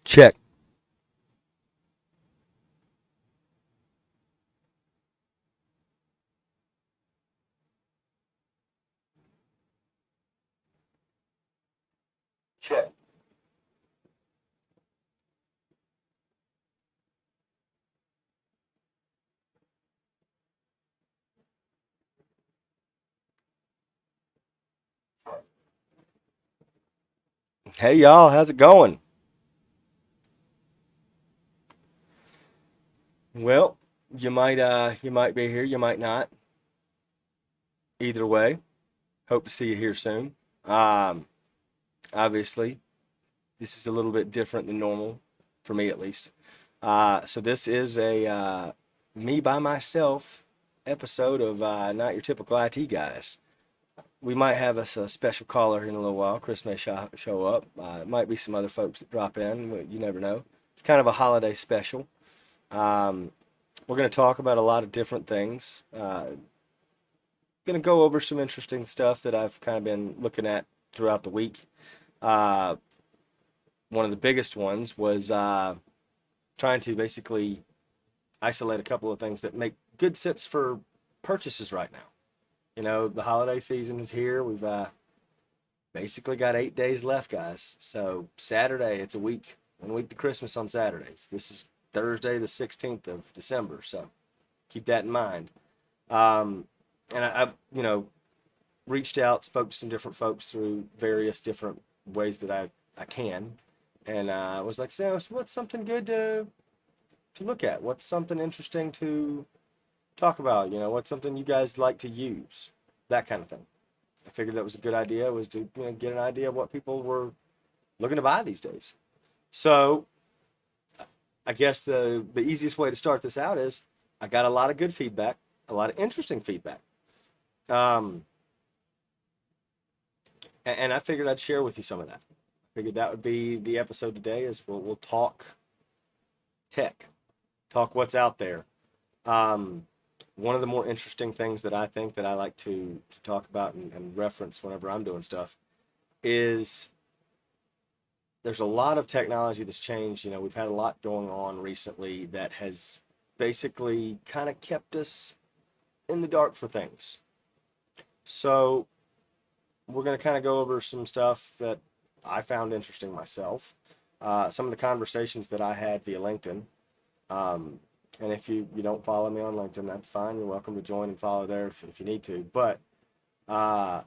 Check. Check. Hey y'all, how's it going? Well, you might be here, you might not. Either way, hope to see you here soon. Um, Obviously, this is a little bit different than normal, for me at least. So this is a me by myself episode of Not Your Typical IT Guys. We might have us a special caller in a little while. Chris may show up. It might be some other folks that drop in. You never know. It's kind of a holiday special. Um, we're going to talk about a lot of different things. Going to go over some interesting stuff that I've kind of been looking at throughout the week. Uh, One of the biggest ones was trying to basically isolate a couple of things that make good sense for purchases right now. You know, the holiday season is here. We've basically got 8 days left, guys. So Saturday, it's a week, 1 week to Christmas on Saturdays. This is Thursday, the 16th of December. So keep that in mind. Um, and I reached out, spoke to some different folks through various different ways that I can, and was like, so what's something good to look at? What's something interesting to talk about? You know, what's something you guys like to use? That kind of thing. I figured that was a good idea, was to get an idea of what people were looking to buy these days. So I guess the easiest way to start this out is I got a lot of good feedback, a lot of interesting feedback. Um, and I figured I'd share with you some of that. I figured that would be the episode today. Is we'll talk tech, talk what's out there. Um, One of the more interesting things that I think that I like to talk about and reference whenever I'm doing stuff is there's a lot of technology that's changed. You know, we've had a lot going on recently that has basically kind of kept us in the dark for things. So we're going to kind of go over some stuff that I found interesting myself. Some of the conversations that I had via LinkedIn. Um, and if you don't follow me on LinkedIn, that's fine. You're welcome to join and follow there if you need to. But uh,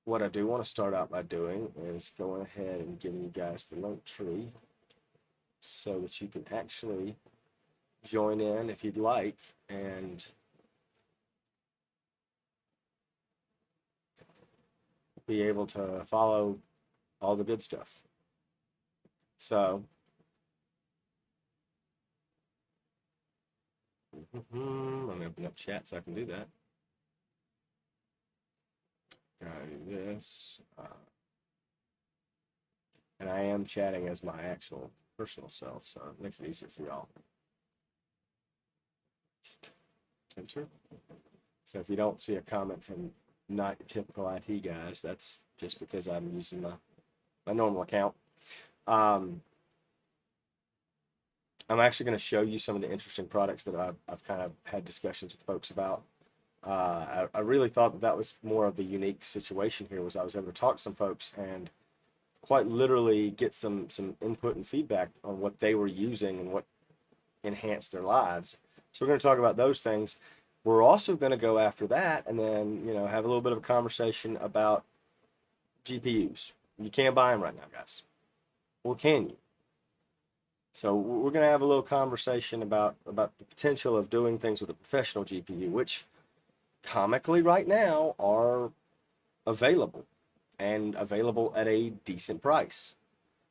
what I do want to start out by doing is going ahead and giving you guys the link tree so that you can actually join in if you'd like and be able to follow all the good stuff. So, let me open up chat so I can do that. Gotta do this. And I am chatting as my actual personal self, so it makes it easier for y'all. Enter. So if you don't see a comment from Not Your Typical IT Guys, that's just because I'm using my normal account. Um, I'm actually going to show you some of the interesting products that I've kind of had discussions with folks about. I really thought that was more of the unique situation here was I was able to talk to some folks and quite literally get some input and feedback on what they were using and what enhanced their lives. So we're going to talk about those things. We're also going to go after that and then, have a little bit of a conversation about GPUs. You can't buy them right now, guys. Or can you? So we're going to have a little conversation about the potential of doing things with a professional GPU, which comically right now are available and available at a decent price.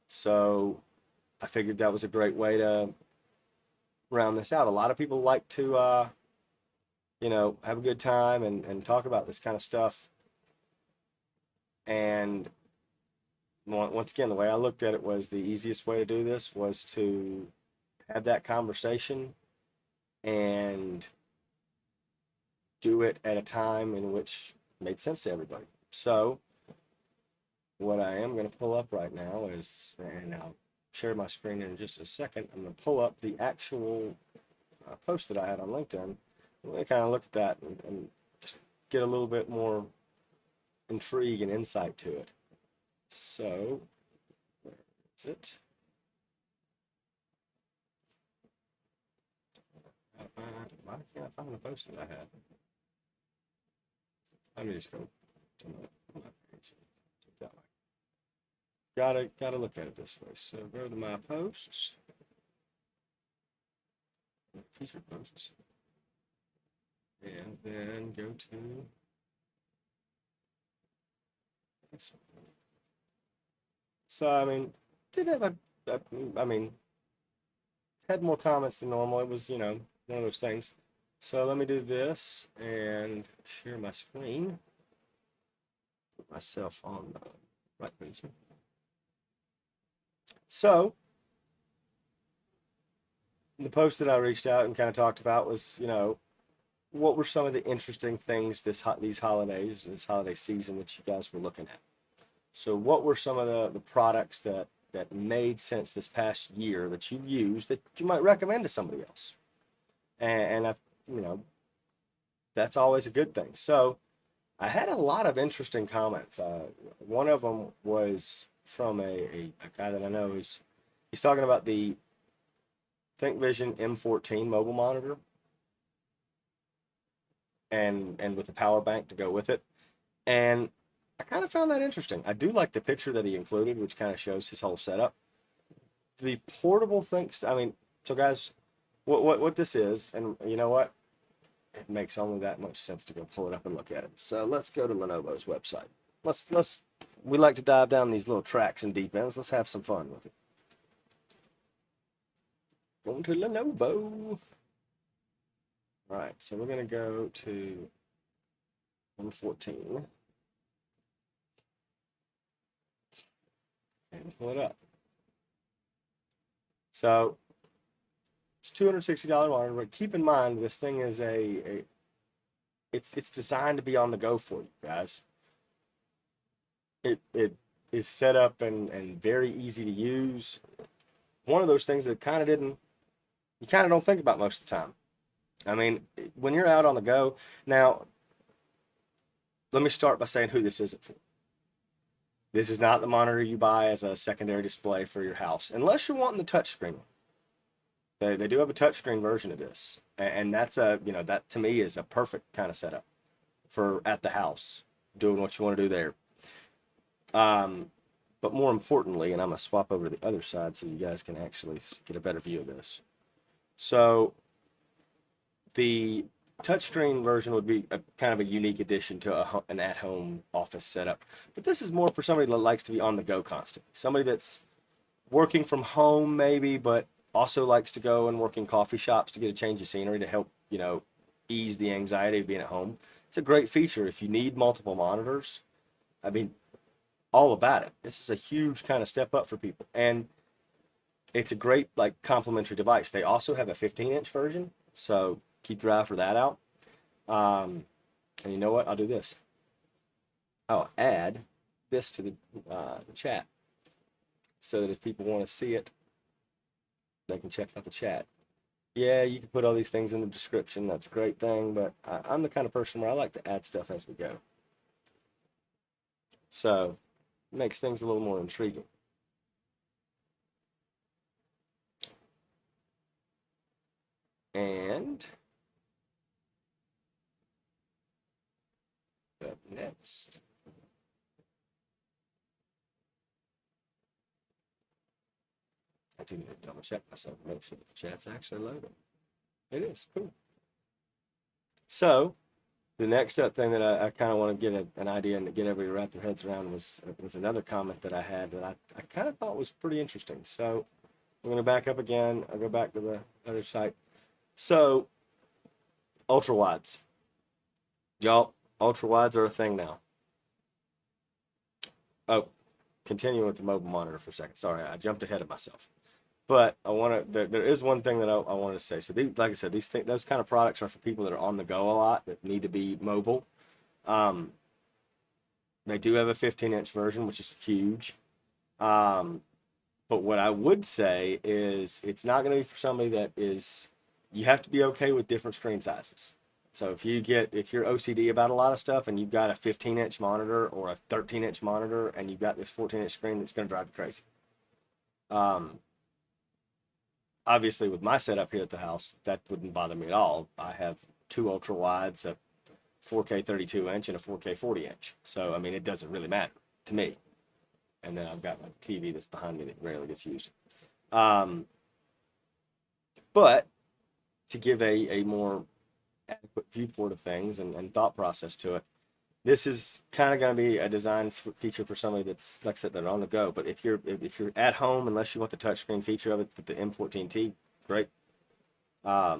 So I figured that was a great way to round this out. A lot of people like to, have a good time and talk about this kind of stuff. And once again, the way I looked at it was the easiest way to do this was to have that conversation and do it at a time in which made sense to everybody. So what I am going to pull up right now is, and share my screen in just a second. I'm going to pull up the actual post that I had on LinkedIn. I'm going to kind of look at that and just get a little bit more intrigue and insight to it. So, where is it? Why can't I find the post that I had? Let me just go to my page. That way. Gotta look at it this way. So go to my posts, featured posts, and then go to this one. So I mean, did have I mean, had more comments than normal. It was, you know, one of those things. So let me do this and share my screen. Put myself on the right page. So the post that I reached out and kind of talked about was, you know, what were some of the interesting things these holidays, this holiday season that you guys were looking at? So what were some of the products that made sense this past year that you've used that you might recommend to somebody else? And I, you know, that's always a good thing. So I had a lot of interesting comments. One of them was from a guy that I know he's talking about the ThinkVision M14 mobile monitor and with the power bank to go with it. And I kind of found that interesting. I do like the picture that he included, which kind of shows his whole setup. The portable things, I mean, so guys, what this is, and you know what? It makes only that much sense to go pull it up and look at it. So let's go to Lenovo's website. We like to dive down these little tracks and deep ends. Let's have some fun with it. Going to Lenovo. All right, so we're going to go to 114 and pull it up. So it's $260 monitor, but keep in mind this thing is it's designed to be on the go for you guys. It is set up and very easy to use. One of those things that you kind of don't think about most of the time. I mean, when you're out on the go, now, let me start by saying who this isn't for. This is not the monitor you buy as a secondary display for your house, unless you're wanting the touchscreen one. They do have a touchscreen version of this, and that's that to me is a perfect kind of setup for at the house, doing what you want to do there. But more importantly, and I'm going to swap over to the other side so you guys can actually get a better view of this. So the touchscreen version would be a kind of a unique addition to an at-home office setup. But this is more for somebody that likes to be on the go constantly. Somebody that's working from home maybe, but also likes to go and work in coffee shops to get a change of scenery to help, ease the anxiety of being at home. It's a great feature if you need multiple monitors. I mean, all about it. This is a huge kind of step up for people. And it's a great complementary device. They also have a 15-inch version, so keep your eye for that out. And you know what? I'll do this. I'll add this to the chat so that if people want to see it, they can check out the chat. Yeah, you can put all these things in the description. That's a great thing, but I'm the kind of person where I like to add stuff as we go. So it makes things a little more intriguing. And up next, I do need to double check myself to make sure that the chat's actually loading. It is, cool. So the next up thing that I kind of want to get an idea and get everybody to wrap their heads around was another comment that I had that I kind of thought was pretty interesting. So I'm going to back up again. I'll go back to the other site. So ultrawides. Y'all, ultrawides are a thing now. Oh, continuing with the mobile monitor for a second. Sorry, I jumped ahead of myself. But I want to. There is one thing that I wanted to say. So, like I said, those kind of products are for people that are on the go a lot that need to be mobile. They do have a 15-inch version, which is huge. But what I would say is it's not going to be for somebody that is, you have to be okay with different screen sizes. So if you're OCD about a lot of stuff and you've got a 15-inch monitor or a 13-inch monitor and you've got this 14-inch screen, that's going to drive you crazy. Um, Obviously with my setup here at the house, that wouldn't bother me at all. I have two ultra wides, a 4K 32-inch and a 4K 40-inch. So, I mean, it doesn't really matter to me. And then I've got my TV that's behind me that rarely gets used. Um, but to give a more adequate viewport of things and thought process to it, this is kind of going to be a design feature for somebody that's, like I said, they're on the go. But if you're at home, unless you want the touchscreen feature of it with the M14T, great. But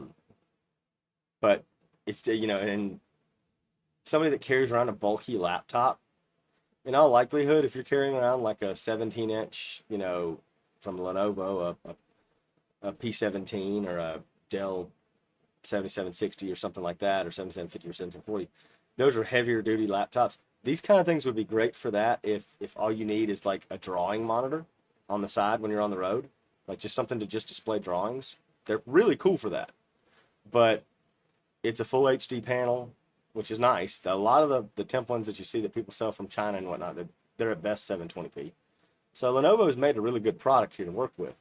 it's, and somebody that carries around a bulky laptop, in all likelihood, if you're carrying around like a 17-inch, from Lenovo, a P17 or a Dell 7760 or something like that, or 7750 or 7740, those are heavier duty laptops. These kind of things would be great for that if all you need is like a drawing monitor on the side when you're on the road, like just something to just display drawings. They're really cool for that. But it's a full HD panel, which is nice. A lot of the temp ones that you see that people sell from China and whatnot, they're at best 720p. So Lenovo has made a really good product here to work with.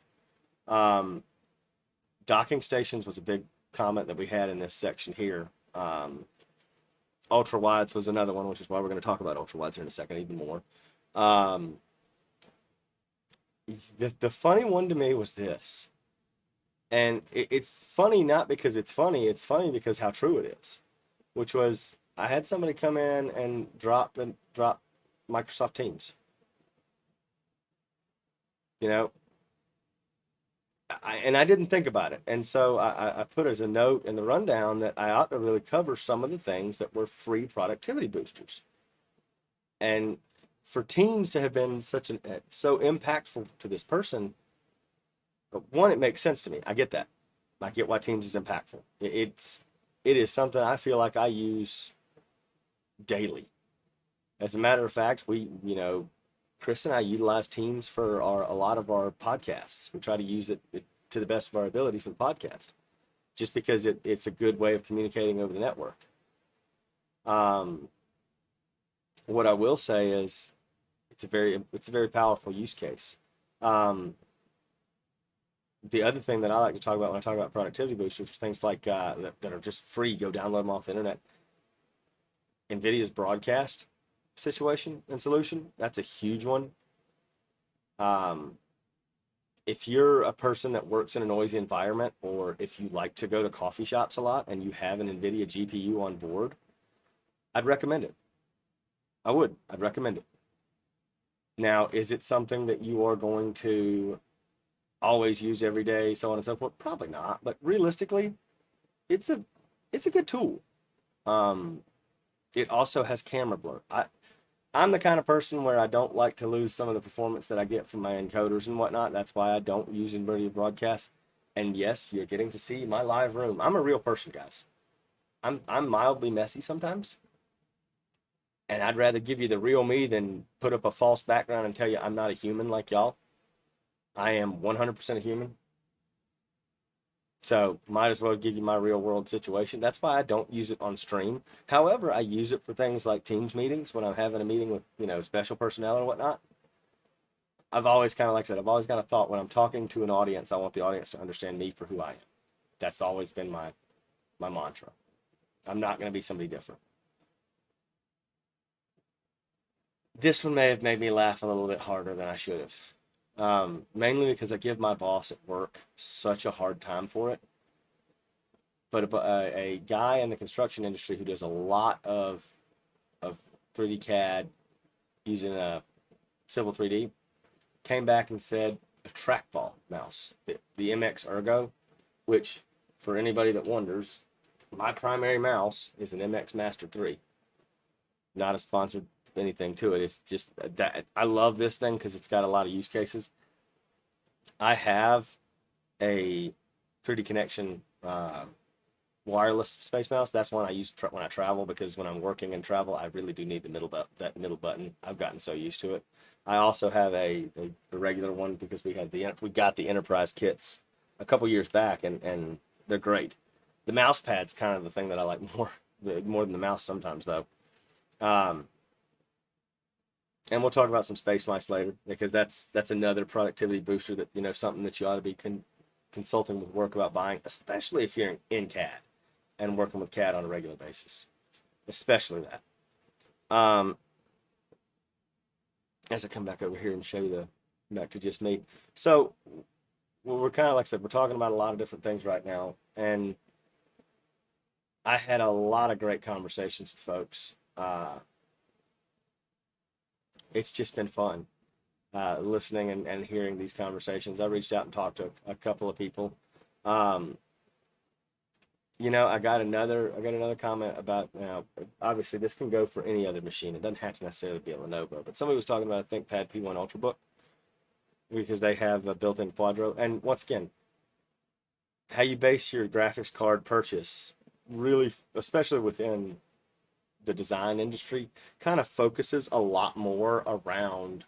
Docking stations was a big comment that we had in this section here. Ultra wides was another one, which is why we're going to talk about ultra wides here in a second even more. The funny one to me was this. And it's funny not because it's funny because how true it is. Which was, I had somebody come in and drop Microsoft Teams. I didn't think about it. And so I put as a note in the rundown that I ought to really cover some of the things that were free productivity boosters. And for Teams to have been so impactful to this person, one, it makes sense to me. I get that. I get why Teams is impactful. It is something I feel like I use daily. As a matter of fact, Chris and I utilize Teams for a lot of our podcasts. We try to use it to the best of our ability for the podcast, just because it's a good way of communicating over the network. What I will say is, it's a very powerful use case. The other thing that I like to talk about when I talk about productivity boosters is things like that are just free. Go download them off the internet. Nvidia's Broadcast situation and solution, that's a huge one. If you're a person that works in a noisy environment, or if you like to go to coffee shops a lot and you have an Nvidia GPU on board, I'd recommend it. I'd recommend it. Now, is it something that you are going to always use every day, so on and so forth? Probably not, but realistically, it's a good tool. It also has camera blur. I'm the kind of person where I don't like to lose some of the performance that I get from my encoders and whatnot. That's why I don't use Nvidia Broadcast. And yes, you're getting to see my live room. I'm a real person, guys. I'm mildly messy sometimes. And I'd rather give you the real me than put up a false background and tell you I'm not a human like y'all. I am 100% a human. So might as well give you my real world situation. That's why I don't use it on stream. However, I use it for things like Teams meetings when I'm having a meeting with, special personnel and whatnot. I've always kind of thought when I'm talking to an audience, I want the audience to understand me for who I am. That's always been my mantra. I'm not going to be somebody different. This one may have made me laugh a little bit harder than I should have. Mainly because I give my boss at work such a hard time for it. But a guy in the construction industry who does a lot of 3D CAD using a Civil 3D came back and said a trackball mouse, the MX Ergo, which, for anybody that wonders, my primary mouse is an MX Master 3. Not a sponsored anything to it. It's just that I love this thing because it's got a lot of use cases. I have a 3D Connection wireless space mouse. That's one I use when I travel, because when I'm working and travel, I really do need that middle button. I've gotten so used to it. I also have a regular one because we got the enterprise kits a couple years back, and they're great. The mouse pad's kind of the thing that I like more than the mouse sometimes though. Um, and we'll talk about some space mice later because that's another productivity booster that something that you ought to be consulting with work about buying, especially if you're in CAD and working with CAD on a regular basis, especially that. As I come back over here and show you back to just me. So we're kind of, like I said, we're talking about a lot of different things right now, and I had a lot of great conversations with folks. It's just been fun listening and hearing these conversations. I reached out and talked to a couple of people. I got another comment about, obviously this can go for any other machine. It doesn't have to necessarily be a Lenovo, but somebody was talking about a ThinkPad P1 Ultrabook because they have a built-in Quadro. And once again, how you base your graphics card purchase really, especially within the design industry, kind of focuses a lot more around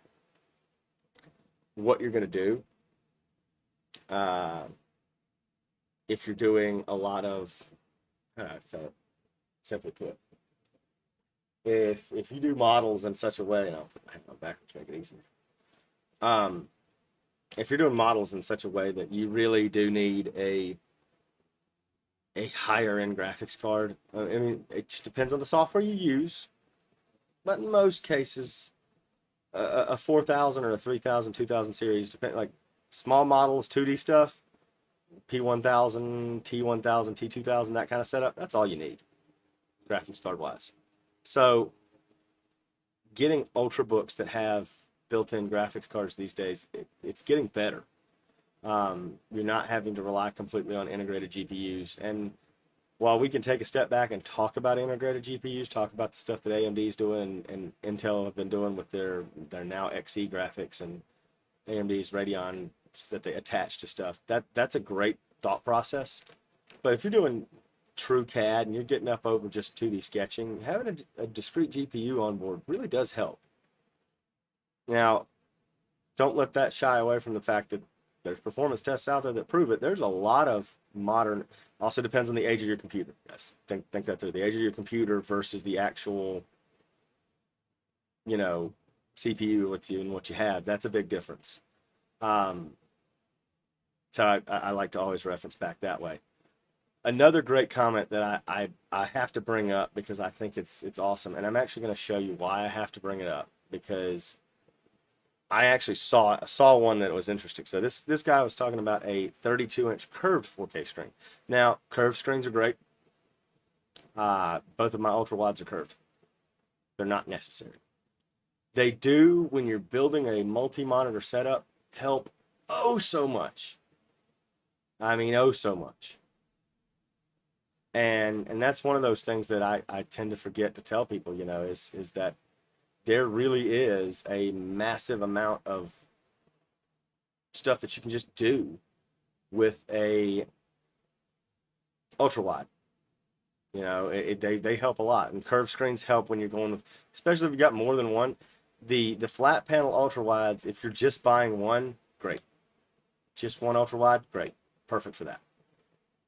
what you're going to do. If you're doing a lot of, so simply put, if you do models in such a way, and I'll hang on backwards to make it easier. If you're doing models in such a way that you really do need a higher end graphics card, I mean, it just depends on the software you use, but in most cases, a 4000 or a 3000, 2000 series, like small models, 2D stuff, P1000, T1000, T2000, that kind of setup, that's all you need, graphics card wise. So getting Ultrabooks that have built-in graphics cards these days, it's getting better. You're not having to rely completely on integrated GPUs. And while we can take a step back and talk about integrated GPUs, talk about the stuff that AMD's doing and Intel have been doing with their now XE graphics and AMD's Radeon that they attach to stuff, that's a great thought process. But if you're doing true CAD and you're getting up over just 2D sketching, having a discrete GPU on board really does help. Now, don't let that shy away from the fact that there's performance tests out there that prove it. There's a lot of modern, also depends on the age of your computer. Yes, think that through. The age of your computer versus the actual, CPU and what you have. That's a big difference. So I like to always reference back that way. Another great comment that I have to bring up because I think it's awesome, and I'm actually going to show you why I have to bring it up, because I actually saw one that was interesting. So this guy was talking about a 32-inch curved 4K screen. Now, curved screens are great. Both of my ultrawides are curved. They're not necessary. They do, when you're building a multi-monitor setup, help oh so much. I mean, oh so much. And that's one of those things that I tend to forget to tell people, is that there really is a massive amount of stuff that you can just do with a ultra wide. They help a lot, and curved screens help when you're going with, especially if you got more than one. The flat panel ultra wides, if you're just buying one, great. Just one ultra wide, great, perfect for that.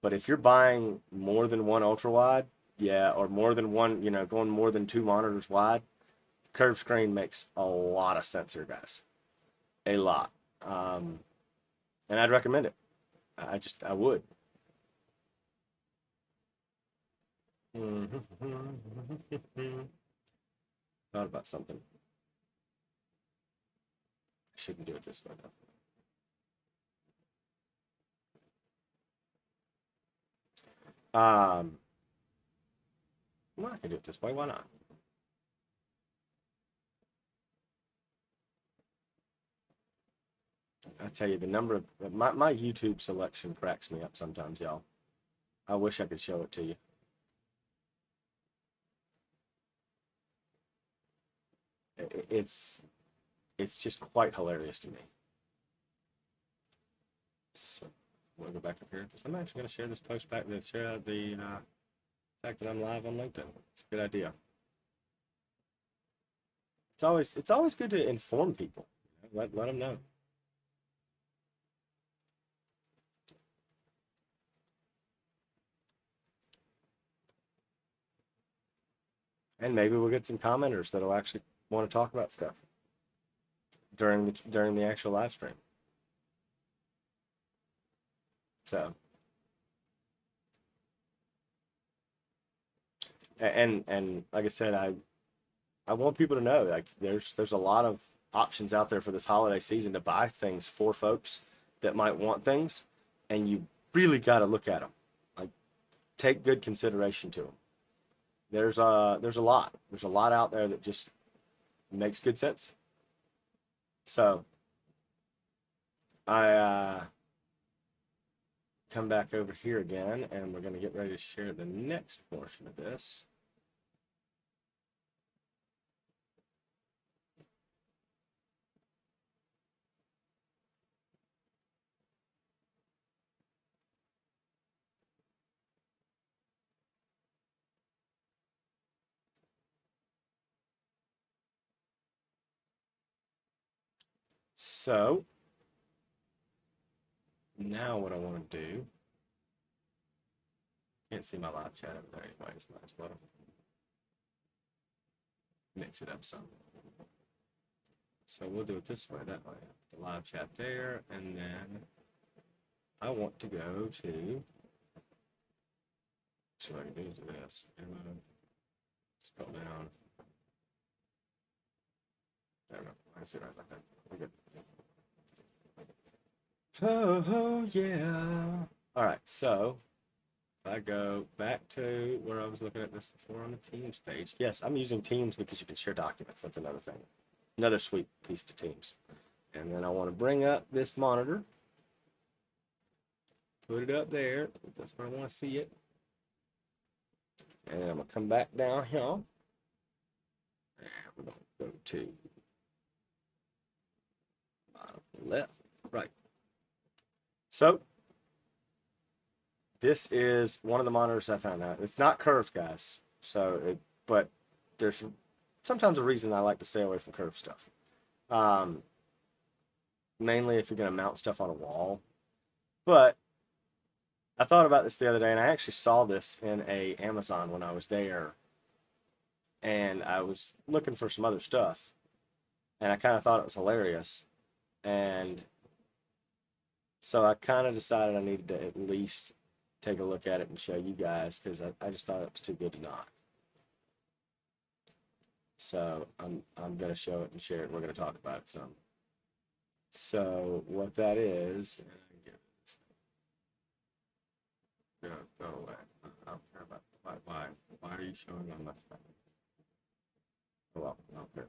But if you're buying more than one ultra wide, or more than one, going more than 2 monitors wide, curved screen makes a lot of sense here, guys. A lot. And I'd recommend it. I would. Thought about something. I shouldn't do it this way, though. Well, I can do it this way. Why not? I tell you, the number of my YouTube selection cracks me up sometimes, y'all. I wish I could show it to you. It's just quite hilarious to me. So I'm gonna go back up here because I'm actually gonna share this post back to share the fact that I'm live on LinkedIn. It's a good idea. it's always good to inform people. Let them know. And maybe we'll get some commenters that'll actually want to talk about stuff during the actual live stream. So, and like I said, I want people to know, like, there's a lot of options out there for this holiday season to buy things for folks that might want things, and you really got to look at them. Like, take good consideration to them. There's a lot out there that just makes good sense. So I come back over here again, and we're going to get ready to share the next portion of this. So now what I want to do, can't see my live chat over there anyways, might as well mix it up some. So we'll do it this way, that way. The live chat there, and then I want to go to, see what I can do to this. Scroll down. There we go. I see right like that. We're good. Oh, yeah. All right, so if I go back to where I was looking at this before on the Teams page. Yes, I'm using Teams because you can share documents. That's another thing. Another sweet piece to Teams. And then I want to bring up this monitor. Put it up there. That's where I want to see it. And then I'm going to come back down here. And we're going to go to left, right. So this is one of the monitors I found out. It's not curved, guys. But there's sometimes a reason I like to stay away from curved stuff. Mainly if you're going to mount stuff on a wall. But I thought about this the other day, and I actually saw this in a Amazon when I was there. And I was looking for some other stuff. And I kind of thought it was hilarious. And so I kind of decided I needed to at least take a look at it and show you guys, because I just thought it was too good to not. So I'm going to show it and share it. We're going to talk about it some. So what that is, go away. I don't care about why are you showing on my phone? Well, I don't care.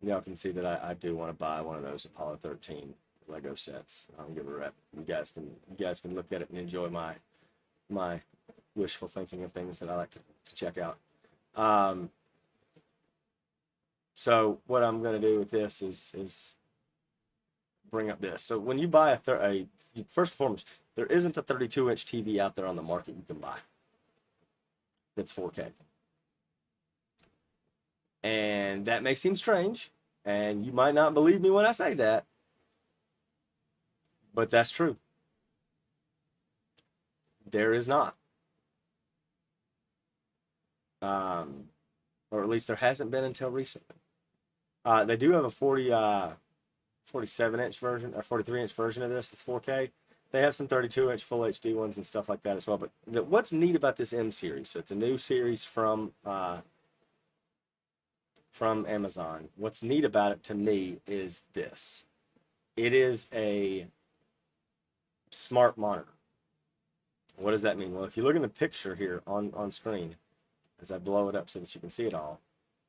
Y'all can see that I do want to buy one of those Apollo 13 Lego sets. I don't give a rep. You guys can look at it and enjoy my wishful thinking of things that I like to check out. So what I'm going to do with this is bring up this. So when you buy first and foremost, there isn't a 32-inch TV out there on the market you can buy that's 4K. And that may seem strange, and you might not believe me when I say that, but that's true. There is not. Or at least there hasn't been until recently. They do have a 47-inch version, or 43-inch version of this that's 4K. They have some 32-inch full HD ones and stuff like that as well. But what's neat about this M series, so it's a new series from Amazon. What's neat about it to me is this. It is a smart monitor. What does that mean? Well, if you look in the picture here on screen, as I blow it up so that you can see it all,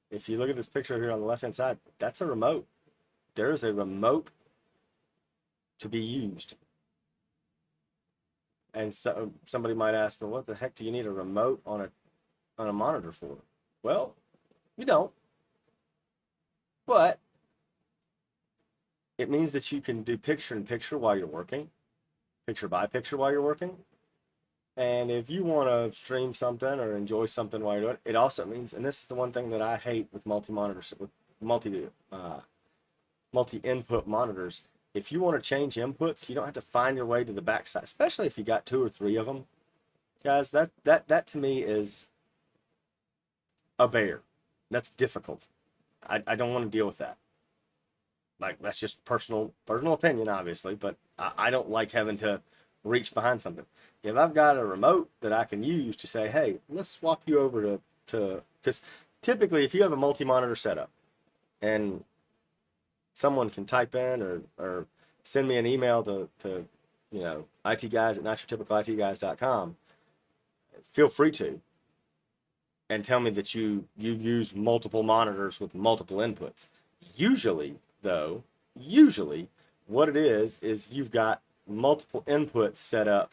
if you look at this picture here on the left-hand side, that's a remote. There is a remote to be used. And so somebody might ask, well, what the heck do you need a remote on a monitor for? Well, you don't. But it means that you can do picture-in-picture while you're working, picture-by-picture while you're working. And if you want to stream something or enjoy something while you're doing it, it also means, and this is the one thing that I hate with multi-monitor multi-input monitors. If you want to change inputs, you don't have to find your way to the backside, especially if you got 2 or 3 of them. Guys, that to me is a bear. That's difficult. I don't want to deal with that. Like, that's just personal opinion, obviously, but I don't like having to reach behind something. If I've got a remote that I can use to say, hey, let's swap you over to because typically if you have a multi-monitor setup and someone can type in or send me an email to itguys@notyourtypicalitguys.com, feel free to, and tell me that you use multiple monitors with multiple inputs. Usually, though, what it is you've got multiple inputs set up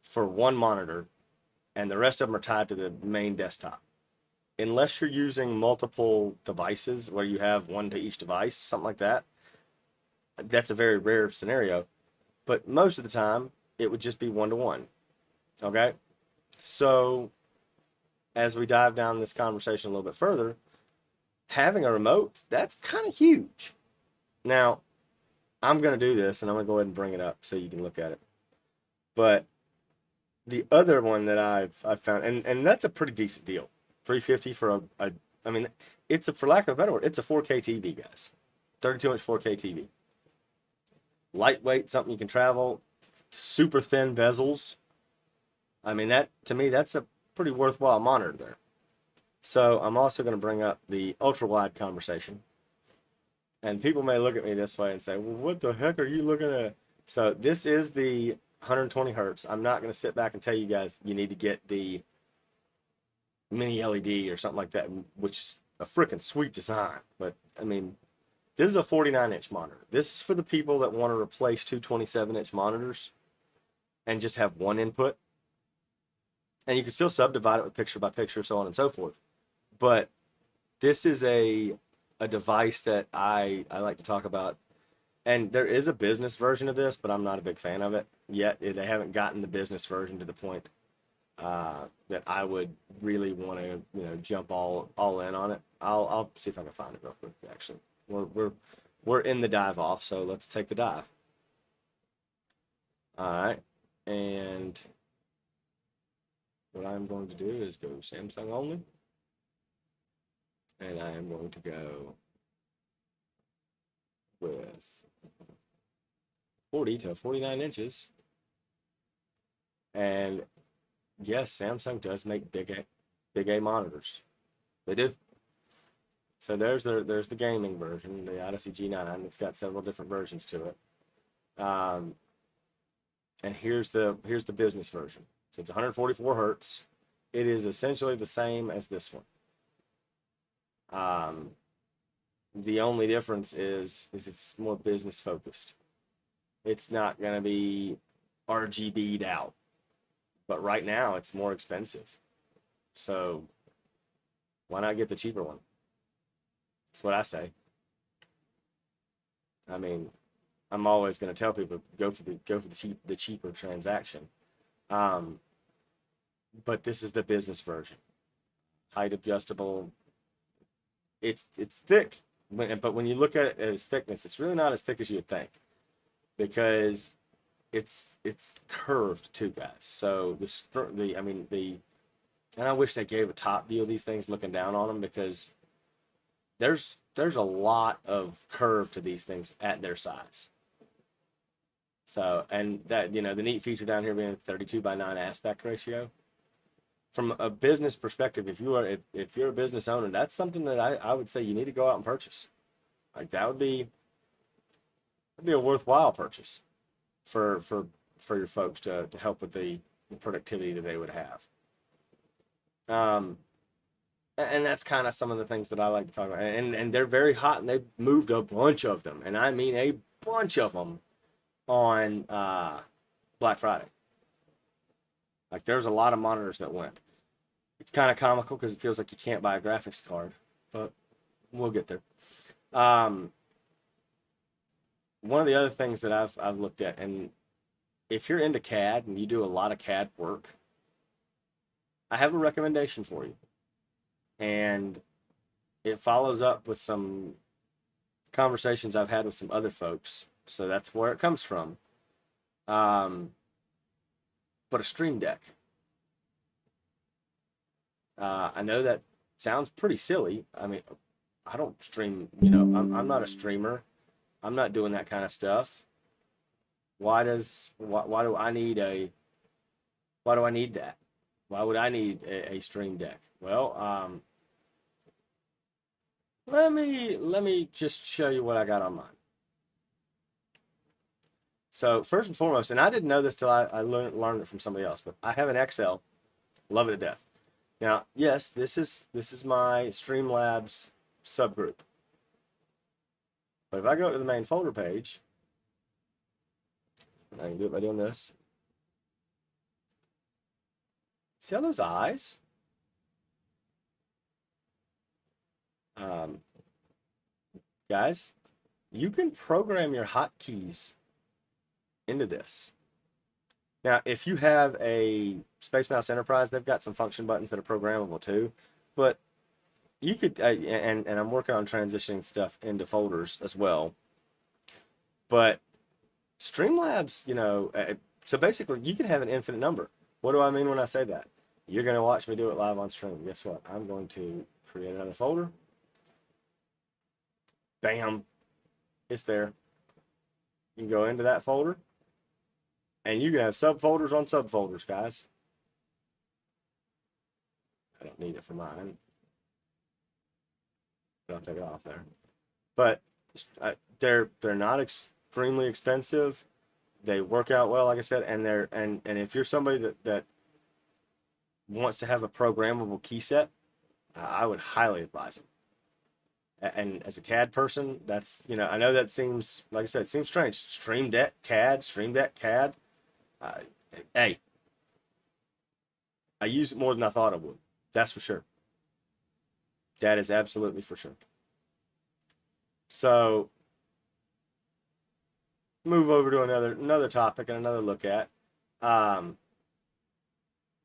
for one monitor, and the rest of them are tied to the main desktop. Unless you're using multiple devices where you have one to each device, something like that, that's a very rare scenario. But most of the time, it would just be one-to-one. Okay? So, as we dive down this conversation a little bit further, having a remote, that's kind of huge. Now, I'm going to do this, and I'm going to go ahead and bring it up so you can look at it. But the other one that I've found, and that's a pretty decent deal, $350 for I mean, it's for lack of a better word, it's a 4K TV, guys. 32-inch 4K TV. Lightweight, something you can travel, super thin bezels. I mean, that to me, that's a pretty worthwhile monitor there. So I'm also going to bring up the ultra-wide conversation. And people may look at me this way and say, well, what the heck are you looking at? So this is the 120 hertz. I'm not going to sit back and tell you guys you need to get the mini LED or something like that, which is a freaking sweet design. But, I mean, this is a 49-inch monitor. This is for the people that want to replace 2 27-inch monitors and just have one input. And you can still subdivide it with picture by picture, so on and so forth. But this is a device that I like to talk about. And there is a business version of this, but I'm not a big fan of it yet. They haven't gotten the business version to the point that I would really want to, jump all in on it. I'll see if I can find it real quick. Actually, we're in the dive off, so let's take the dive. All right, and what I'm going to do is go Samsung only, and I am going to go with 40 to 49 inches. And yes, Samsung does make big A monitors. They do. So there's the gaming version, the Odyssey G9. It's got several different versions to it. And here's the business version. So it's 144 hertz. It is essentially the same as this one. The only difference is it's more business focused. It's not going to be RGB'd out. But right now, it's more expensive. So why not get the cheaper one? That's what I say. I mean, I'm always going to tell people go for the cheaper transaction. But this is the business version. Height adjustable. It's thick, but when you look at it at its thickness, it's really not as thick as you would think, because it's curved too, guys. So and I wish they gave a top view of these things looking down on them, because there's a lot of curve to these things at their size. So, and that, the neat feature down here being a 32:9 aspect ratio. From a business perspective, if you're a business owner, that's something that I would say you need to go out and purchase. Like, that'd be a worthwhile purchase for your folks to help with the productivity that they would have. And that's kind of some of the things that I like to talk about. And they're very hot, and they've moved a bunch of them, and I mean a bunch of them, on Black Friday. Like, there's a lot of monitors that went. It's kind of comical because it feels like you can't buy a graphics card, but we'll get there. One of the other things that I've looked at, and if you're into CAD and you do a lot of CAD work, I have a recommendation for you. And it follows up with some conversations I've had with some other folks. So that's where it comes from. But a Stream Deck. I know that sounds pretty silly. I mean, I don't stream, I'm not a streamer. I'm not doing that kind of stuff. Why do I need that? Why would I need a Stream Deck? Well, let me just show you what I got on mine. So first and foremost, and I didn't know this till I learned it from somebody else, but I have an XL, love it to death. Now, yes, this is my Streamlabs subgroup. But if I go to the main folder page, and I can do it by doing this. See all those eyes? Guys, you can program your hotkeys into this. Now, if you have a Space Mouse Enterprise, they've got some function buttons that are programmable too. But you could, and I'm working on transitioning stuff into folders as well. But Streamlabs, so basically you can have an infinite number. What do I mean when I say that? You're going to watch me do it live on stream. Guess what? I'm going to create another folder. Bam. It's there. You can go into that folder. And you can have subfolders on subfolders, guys. I don't need it for mine. I'll take it off there. But they're not extremely expensive. They work out well, like I said, and if you're somebody that wants to have a programmable key set, I would highly advise them. And as a CAD person, that's, I know that seems, like I said, it seems strange. Stream Deck CAD. Hey, I use it more than I thought I would. That's for sure. That is absolutely for sure. So, move over to another topic and another look at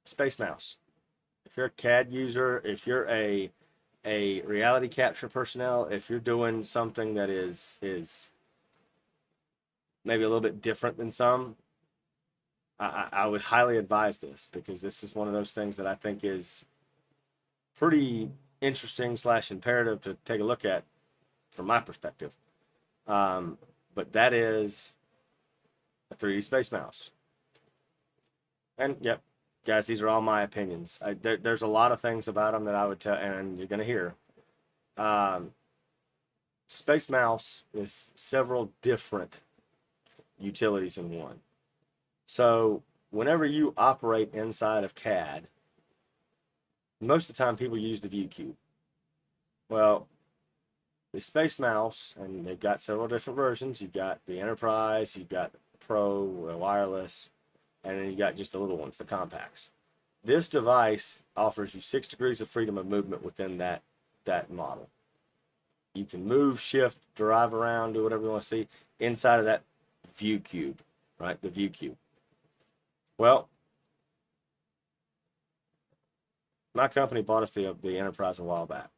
Space Mouse. If you're a CAD user, if you're a reality capture personnel, if you're doing something that is maybe a little bit different than some, I would highly advise this, because this is one of those things that I think is pretty interesting / imperative to take a look at from my perspective. But that is a 3D Space Mouse. And yep, guys, these are all my opinions. There's a lot of things about them that I would tell, and you're going to hear. Space Mouse is several different utilities in one. So whenever you operate inside of CAD, most of the time people use the view cube. Well, the Space Mouse, and they've got several different versions. You've got the Enterprise, you've got Pro, wireless, and then you got just the little ones, the compacts. This device offers you 6 degrees of freedom of movement within that model. You can move, shift, drive around, do whatever you want to see inside of that view cube, right? The view cube. Well, my company bought us the Enterprise a while back.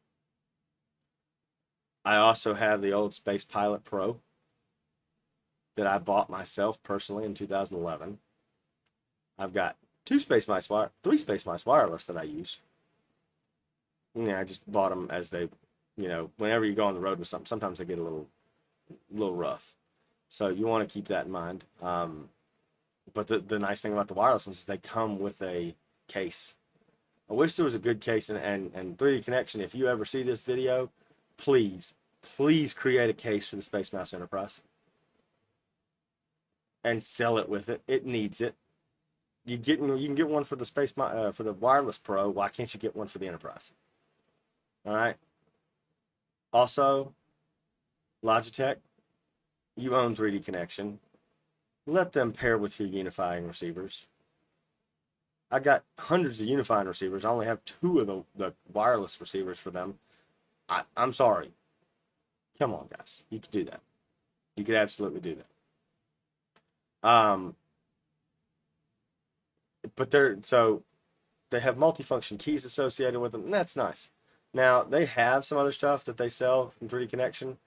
I also have the old Space Pilot Pro that I bought myself personally in 2011. I've got 3 Space Mice wireless that I use. I just bought them as they, whenever you go on the road with something, sometimes they get a little rough. So you want to keep that in mind. But the nice thing about the wireless ones is they come with a case. I wish there was a good case, and 3D Connection, if you ever see this video, please create a case for the Space Mouse Enterprise and sell it with it. It needs it. You can get one for the for the Wireless Pro. Why can't you get one for the Enterprise? All right. Also, Logitech, you own 3D Connection. Let them pair with your unifying receivers. I got hundreds of unifying receivers. I only have 2 of the wireless receivers for them. I'm sorry. Come on, guys. You could do that. You could absolutely do that. But they have multifunction keys associated with them, and that's nice. Now, they have some other stuff that they sell from 3D Connection,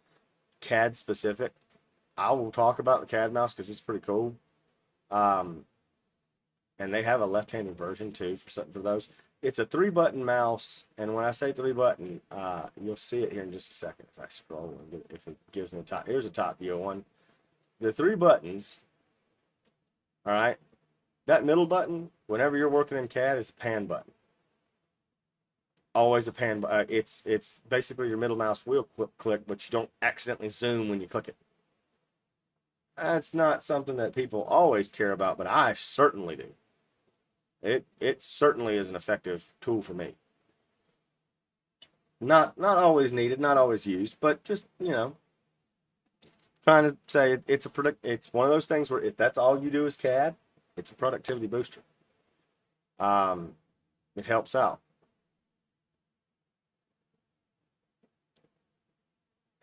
CAD specific. I will talk about the CAD mouse because it's pretty cool. Um, and they have a left-handed version too for those. It's a 3-button mouse, and when I say 3-button, you'll see it here in just a second if I scroll and if it gives me a top. Here's a top view of one. The 3 buttons, all right. That middle button, whenever you're working in CAD, is a pan button. Always a pan button. It's basically your middle mouse wheel click, but you don't accidentally zoom when you click it. That's not something that people always care about, but I certainly do. It certainly is an effective tool for me. Not always needed, not always used, but just, trying to say it's one of those things where if that's all you do is CAD, it's a productivity booster. It helps out.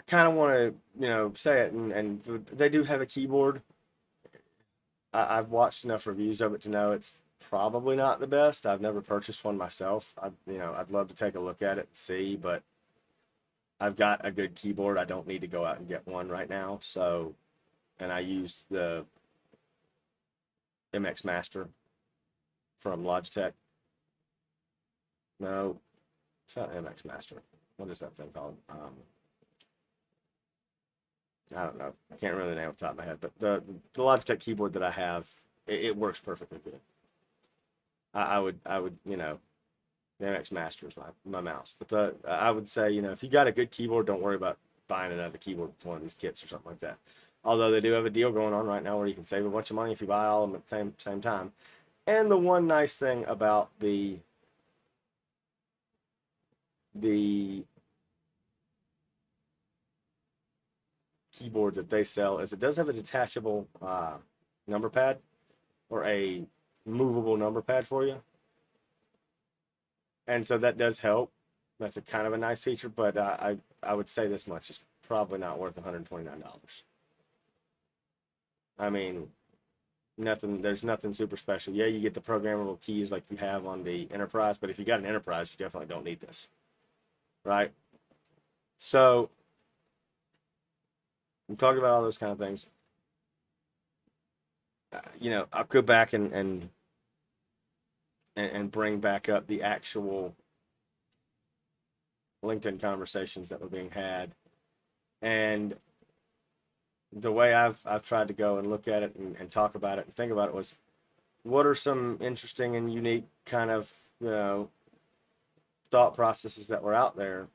I kind of want to, say it, and they do have a keyboard. I've watched enough reviews of it to know it's probably not the best. I've never purchased one myself. I'd love to take a look at it and see, but I've got a good keyboard. I don't need to go out and get one right now. So, and I use the MX Master from Logitech. No, it's not MX Master. What is that thing called? I don't know. I can't remember the name off the top of my head, but the Logitech keyboard that I have, it works perfectly good. I would, the MX Master is my mouse. But I would say, if you got a good keyboard, don't worry about buying another keyboard with one of these kits or something like that. Although they do have a deal going on right now where you can save a bunch of money if you buy all of them at the same time. And the one nice thing about the keyboard that they sell is it does have a detachable number pad, or a movable number pad for you. And so that does help. That's a kind of a nice feature, but I would say this much: it's probably not worth $129. I mean, there's nothing super special. Yeah, you get the programmable keys like you have on the Enterprise, but if you got an Enterprise, you definitely don't need this, right? So I'm talking about all those kind of things. I'll go back and bring back up the actual LinkedIn conversations that were being had, and the way I've tried to go and look at it and talk about it and think about it was, what are some interesting and unique kind of thought processes that were out there,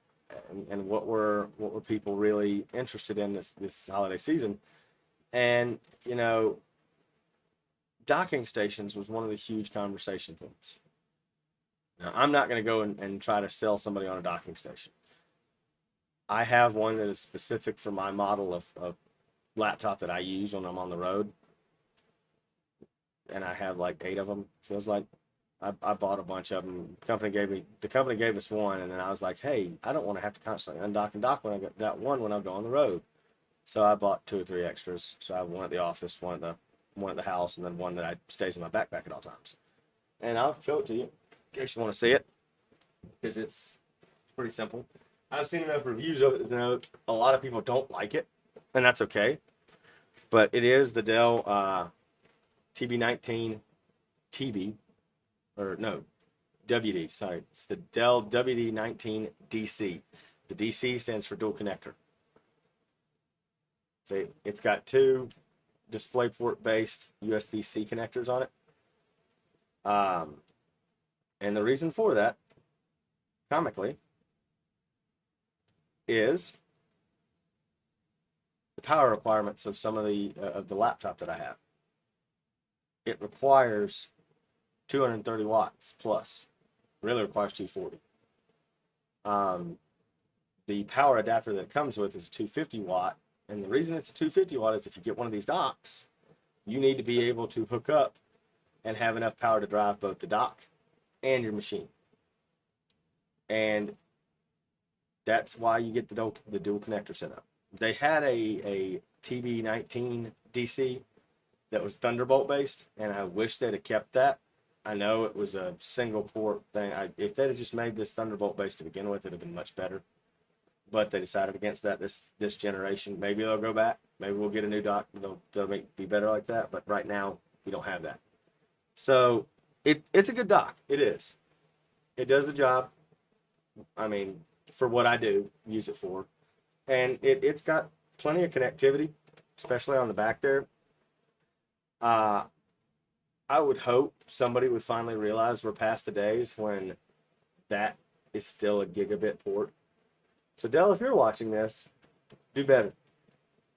and what were people really interested in this holiday season. And docking stations was one of the huge conversation points. Now, I'm not going to go and try to sell somebody on a docking station. I have one that is specific for my model of laptop that I use when I'm on the road. And I have like 8 of them, feels like. I bought a bunch of them. The company gave us one, and then I was like, hey, I don't want to have to constantly undock and dock when I get that one when I go on the road. So I bought 2 or 3 extras. So I have one at the office, one at the house, and then one that stays in my backpack at all times. And I'll show it to you in case you want to see it, because it's pretty simple. I've seen enough reviews of it to know a lot of people don't like it, and that's okay. But it is the Dell TB19 TB, or no, WD, sorry. It's the Dell WD19 DC. The DC stands for dual connector. So it's got 2 DisplayPort based USB-C connectors on it. And the reason for that, comically, is the power requirements of some of the laptop that I have. It requires 230 watts plus. Really requires 240. The power adapter that it comes with is a 250 watt. And the reason it's a 250 watt is if you get one of these docks, you need to be able to hook up and have enough power to drive both the dock and your machine. And that's why you get the dual connector setup. They had a TB19 DC that was Thunderbolt based, and I wish they'd have kept that. I know it was a single port thing. If they'd have just made this Thunderbolt based to begin with, it'd have been much better. But they decided against that this generation. Maybe they'll go back. Maybe we'll get a new dock. They'll be better like that. But right now, we don't have that. So it's a good dock. It is. It does the job. I mean, for what I do, use it for. And it's got plenty of connectivity, especially on the back there. I would hope somebody would finally realize we're past the days when that is still a gigabit port. So Dell, if you're watching this, do better.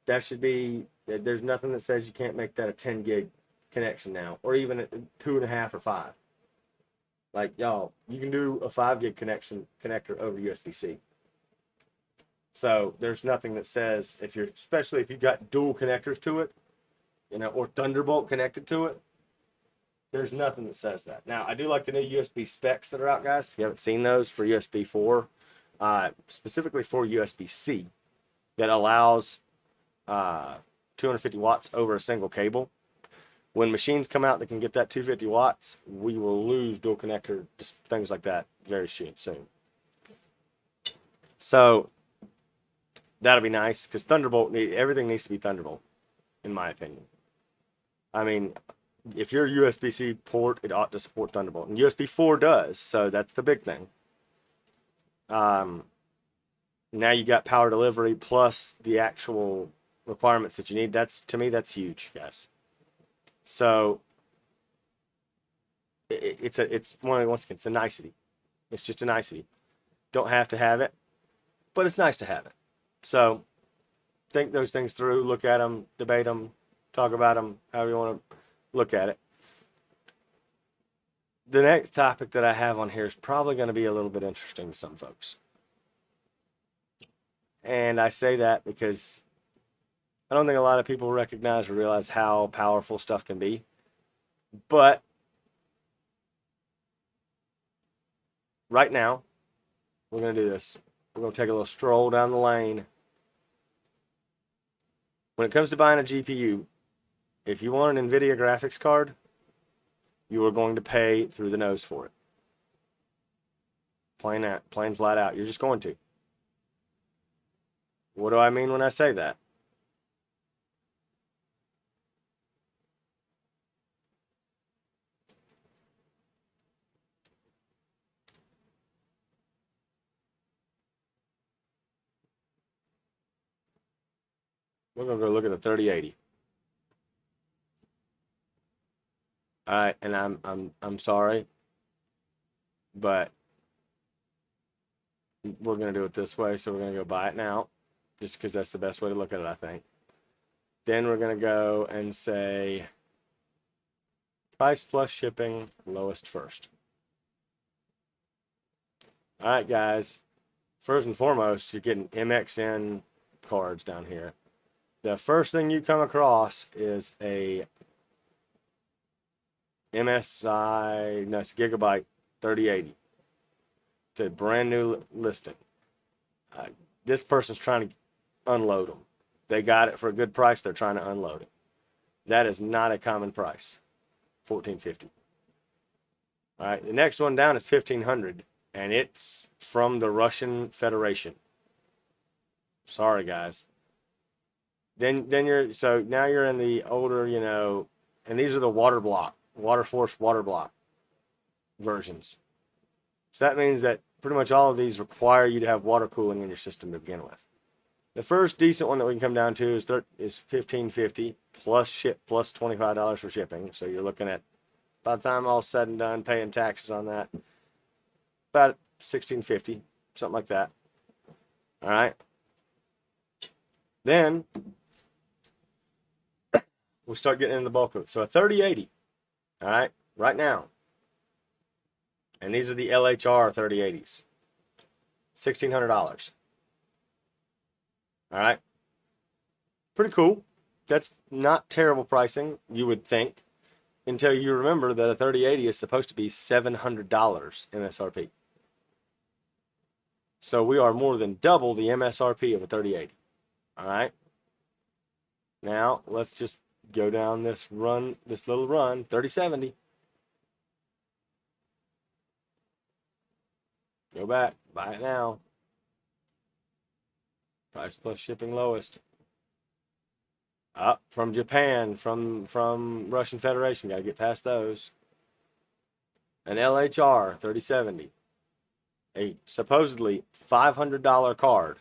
That should be, there's nothing that says you can't make that a 10 gig connection now, or even a 2.5 or 5. Like, y'all, you can do a 5 gig connector over USB-C. So there's nothing that says, especially if you've got dual connectors to it, or Thunderbolt connected to it, there's nothing that says that. Now, I do like the new USB specs that are out, guys. If you haven't seen those for USB 4, specifically for USB-C, that allows 250 watts over a single cable. When machines come out that can get that 250 watts, we will lose dual connector, just things like that very soon. So that'll be nice, because Thunderbolt, everything needs to be Thunderbolt, in my opinion. I mean, if you're a USB-C port, it ought to support Thunderbolt. And USB 4 does, so that's the big thing. Now you got power delivery plus the actual requirements that you need. To me, that's huge, guys. So it's a nicety. It's just a nicety. Don't have to have it, but it's nice to have it. So think those things through, look at them, debate them, talk about them, however you want to look at it. The next topic that I have on here is probably going to be a little bit interesting to some folks. And I say that because I don't think a lot of people recognize or realize how powerful stuff can be. But right now, we're going to do this. We're going to take a little stroll down the lane. When it comes to buying a GPU, if you want an Nvidia graphics card, you are going to pay through the nose for it. Plain flat out. You're just going to. What do I mean when I say that? We're gonna go look at a 3080. All right, and I'm sorry, but we're gonna do it this way. So we're gonna go buy it now, just because that's the best way to look at it, I think. Then we're gonna go and say price plus shipping, lowest first. All right, guys. First and foremost, you're getting MXN cards down here. The first thing you come across is a MSI, no, it's Gigabyte 3080. It's a brand new listing. This person's trying to unload them. They got it for a good price. They're trying to unload it. That is not a common price. $1,450. All right, the next one down is $1,500, and it's from the Russian Federation. Sorry, guys. Then now you're in the older, and these are the Waterforce water block versions. So that means that pretty much all of these require you to have water cooling in your system to begin with. The first decent one that we can come down to is $1,550 plus $25 for shipping. So you're looking at, by the time all said and done, paying taxes on that, about $1,650, something like that. All right. Then we'll start getting into the bulk of it. So a 3080, all right, right now. And these are the LHR 3080s. $1,600. All right. Pretty cool. That's not terrible pricing, you would think, until you remember that a 3080 is supposed to be $700 MSRP. So we are more than double the MSRP of a 3080. All right. Now let's just go down this little run, 3070. Go back. Buy it now. Price plus shipping lowest. Up from Japan, from Russian Federation. Got to get past those. An LHR 3070. A supposedly $500 card.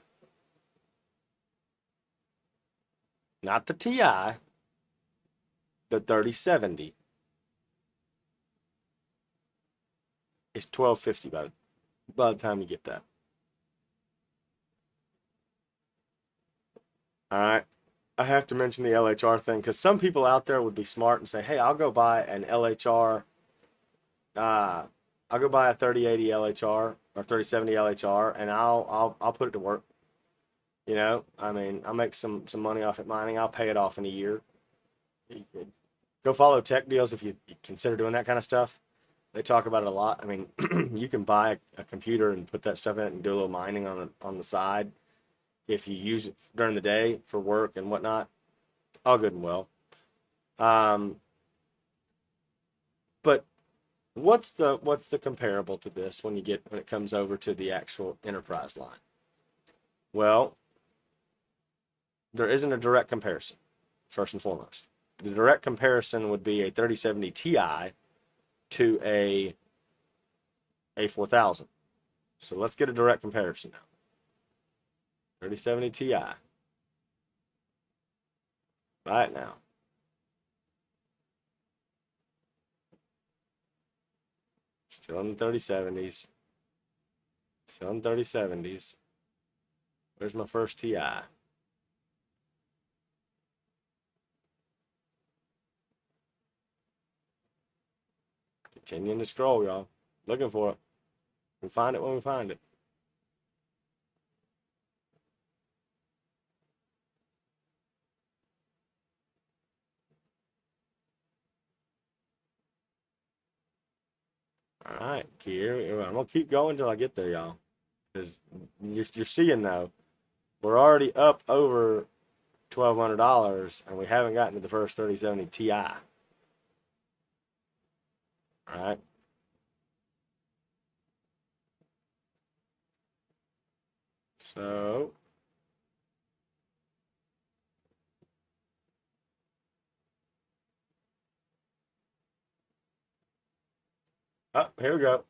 Not the TI. The 3070 is $1250 by the time you get that. All right. I have to mention the LHR thing because some people out there would be smart and say, hey, I'll go buy an LHR. I'll go buy a 3080 LHR or 3070 LHR and I'll put it to work. You know, I mean, I'll make some money off it mining. I'll pay it off in a year. Go follow tech deals if you consider doing that kind of stuff. They talk about it a lot. I mean, you can buy a computer and put that stuff in it and do a little mining on the side. If you use it during the day for work and whatnot, all good and well. But what's the comparable to this when it comes over to the actual enterprise line? Well, there isn't a direct comparison, first and foremost. The direct comparison would be a 3070 Ti to a A4000. So let's get a direct comparison now. 3070 Ti. Buy it now. Still in the 3070s. Still in 3070s. Where's my first Ti? Continuing to scroll, y'all. Looking for it. We find it when we find it. All right, here. I'm gonna keep going until I get there, y'all. Because you're seeing though, we're already up over $1,200, and we haven't gotten to the first 3070 Ti. All right. So here we go.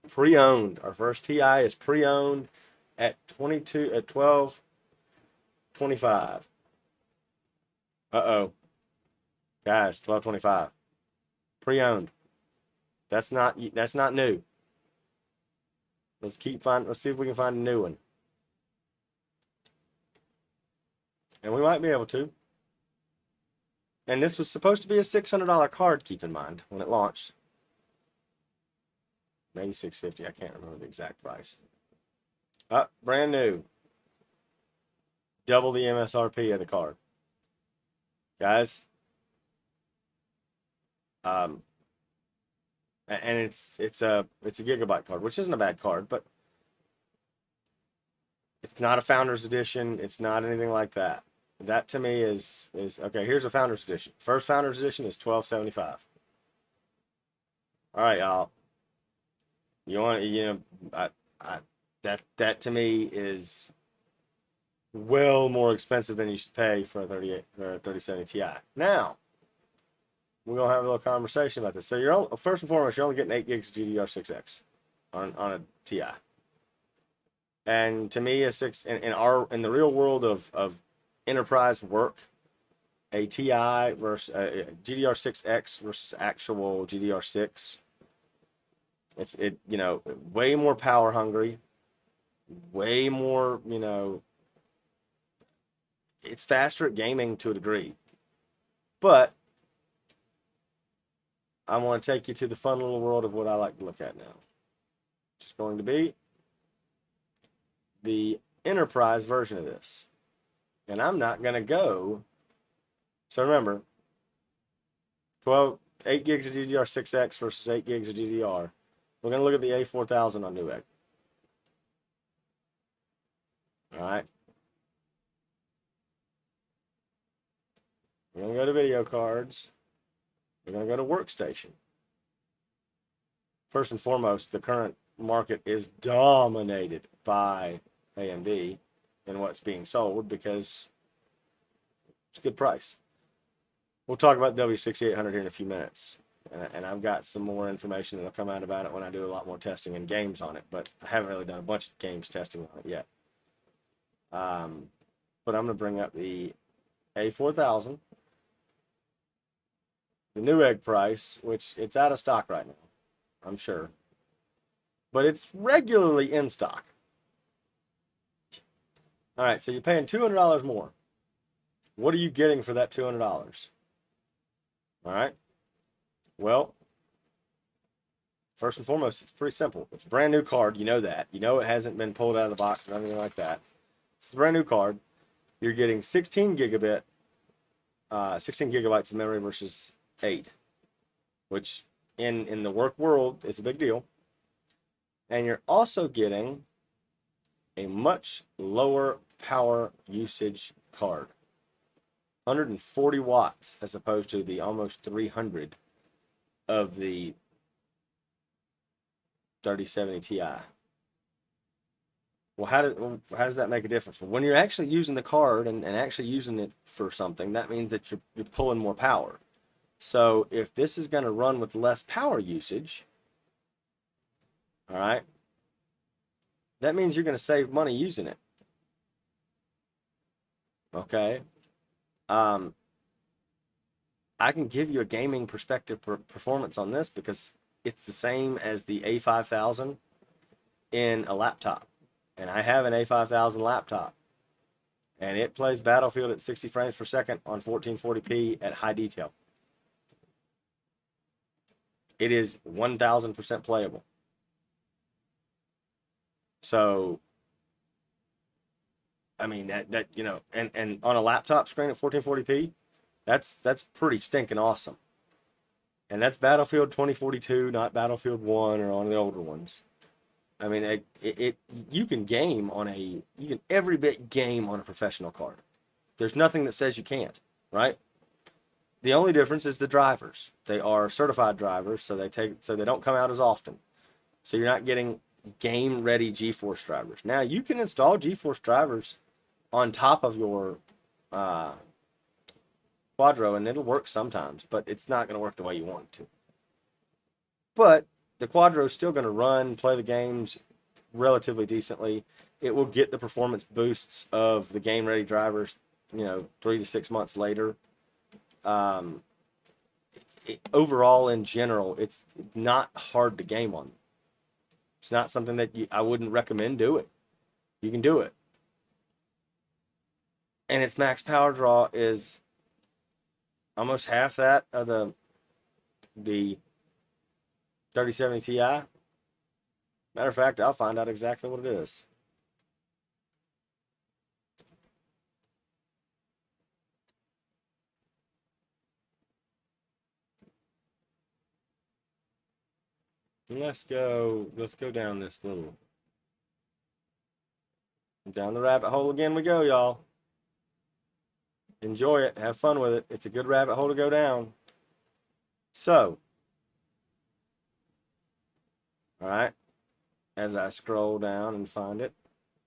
Pre-owned. Our first Ti is pre-owned at 1225. Uh-oh. Guys, 1225. Pre-owned. That's not new. Let's see if we can find a new one. And we might be able to. And this was supposed to be a $600 card, keep in mind, when it launched. Maybe $650. I can't remember the exact price. Brand new. Double the MSRP of the card. Guys. And it's a gigabyte card, which isn't a bad card, but it's not a Founders Edition. It's not anything like that. That to me is okay. Here's a Founders Edition. First Founders Edition is $1275. All right, y'all. That to me is well more expensive than you should pay for a 3070 Ti. Now, we're gonna have a little conversation about this. So first and foremost, you're only getting 8 gigs of GDDR6X on a Ti. And to me, in the real world of enterprise work, a Ti versus a GDDR6X versus actual GDDR6. It's way more power hungry, way more, it's faster at gaming to a degree. But I want to take you to the fun little world of what I like to look at now. It's going to be the enterprise version of this. And I'm not going to go. So remember, 8 gigs of GDDR6X versus 8 gigs of GDDR. We're going to look at the A4000 on Newegg. All right. We're going to go to video cards. We're going to go to Workstation. First and foremost, the current market is dominated by AMD and what's being sold because it's a good price. We'll talk about W6800 here in a few minutes. And I've got some more information that'll come out about it when I do a lot more testing and games on it, but I haven't really done a bunch of games testing on it yet. But I'm going to bring up the A4000, the Newegg price, which it's out of stock right now, I'm sure, but it's regularly in stock. All right, so you're paying $200 more. What are you getting for that $200? All right. Well, first and foremost, it's pretty simple. It's a brand new card. You know that. You know it hasn't been pulled out of the box or anything like that. It's a brand new card. You're getting 16 gigabytes of memory versus 8, which in the work world is a big deal. And you're also getting a much lower power usage card. 140 watts as opposed to the almost 300 of the 3070 Ti. Well, how does that make a difference? Well, when you're actually using the card and actually using it for something, that means that you're pulling more power. So if this is going to run with less power usage, all right, that means you're going to save money using it. Okay. I can give you a gaming perspective performance on this because it's the same as the A5000 in a laptop. And I have an A5000 laptop. And it plays Battlefield at 60 frames per second on 1440p at high detail. It is 1000% playable. So, I mean, that you know, and on a laptop screen at 1440p, that's pretty stinking awesome. And that's Battlefield 2042, not Battlefield 1 or one of the older ones. I mean, you can game on you can every bit game on a professional card. There's nothing that says you can't, right? The only difference is the drivers. They are certified drivers, so they don't come out as often. So you're not getting game-ready GeForce drivers. Now, you can install GeForce drivers on top of your Quadro, and it'll work sometimes, but it's not going to work the way you want it to. But the Quadro is still going to run, play the games relatively decently. It will get the performance boosts of the game-ready drivers, 3 to 6 months later. Overall, in general, it's not hard to game on. It's not something that I wouldn't recommend doing. You can do it. And its max power draw is almost half that of the 3070 Ti. Matter of fact, I'll find out exactly what it is. Let's go down this little, down the rabbit hole again we go, y'all. Enjoy it. Have fun with it. It's a good rabbit hole to go down. So, all right, as I scroll down and find it,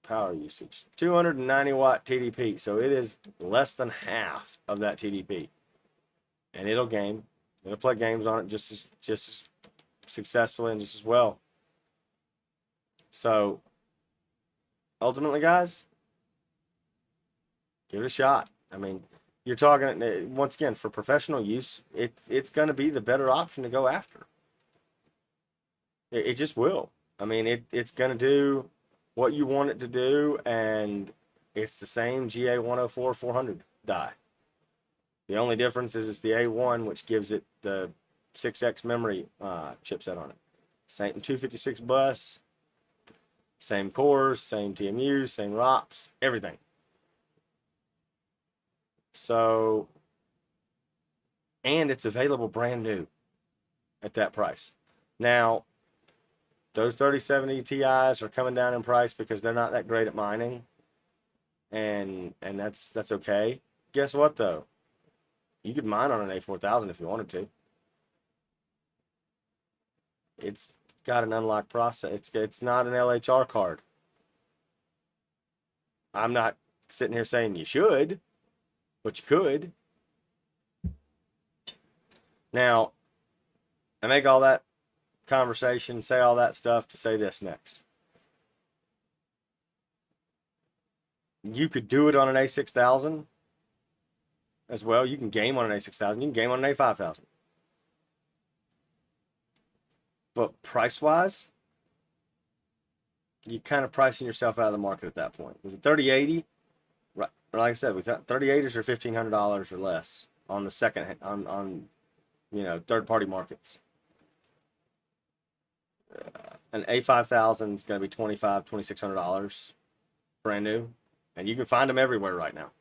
power usage, 290 watt TDP. So it is less than half of that TDP. And it'll game. It'll play games on it just as successfully and just as well. So, ultimately, guys, give it a shot. I mean, you're talking, once again, for professional use, it's going to be the better option to go after. It just will. I mean, it's going to do what you want it to do, and it's the same GA104-400 die. The only difference is it's the A1, which gives it the 6X memory chipset on it. Same 256 bus, same cores, same TMUs, same ROPs, everything. So, and it's available brand new at that price. Now, those 3070 Ti's are coming down in price because they're not that great at mining. And that's okay. Guess what, though? You could mine on an A4000 if you wanted to. got an unlock process. It's not an LHR card. I'm not sitting here saying you should, but you could. Now, I make all that conversation, say all that stuff to say this next. You could do it on an A6000 as well. You can game on an A6000. You can game on an A5000. But price-wise, you're kind of pricing yourself out of the market at that point. Was it 3080? Right. Like I said, we thought 3080s are $1,500 or less on the second on third-party markets. An A5000 is going to be $2,600 brand new, and you can find them everywhere right now.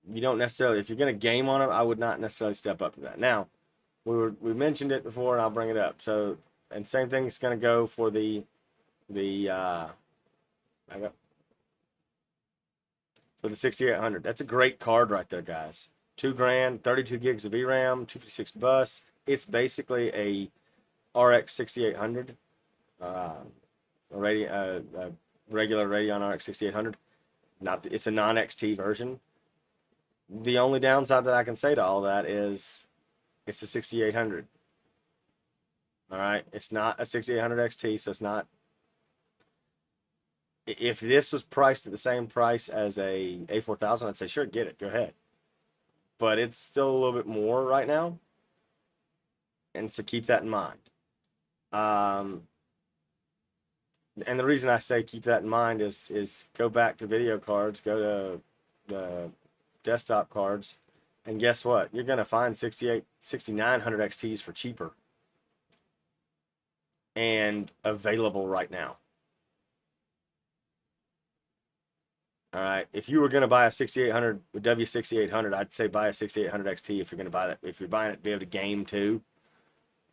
You don't necessarily, if you're going to game on them, I would not necessarily step up to that. Now, we mentioned it before, and I'll bring it up. So, and same thing is going to go for the 6800. That's a great card right there, guys. $2,000, 32 gigs of VRAM, 256 bus. It's basically a RX 6800, a regular Radeon RX 6800. It's a non-XT version. The only downside that I can say to all that is it's a 6800. All right, it's not a 6800 XT, so it's not. If this was priced at the same price as a A4000, I'd say sure, get it, go ahead. But it's still a little bit more right now, and so keep that in mind. And the reason I say keep that in mind is go back to video cards, go to the desktop cards, and guess what? You're going to find 6900 XTs for cheaper and available right now. All right, if you were going to buy a 6800 W6800, I'd say buy a 6800 XT if you're going to buy that. If you're buying it to be able to game too.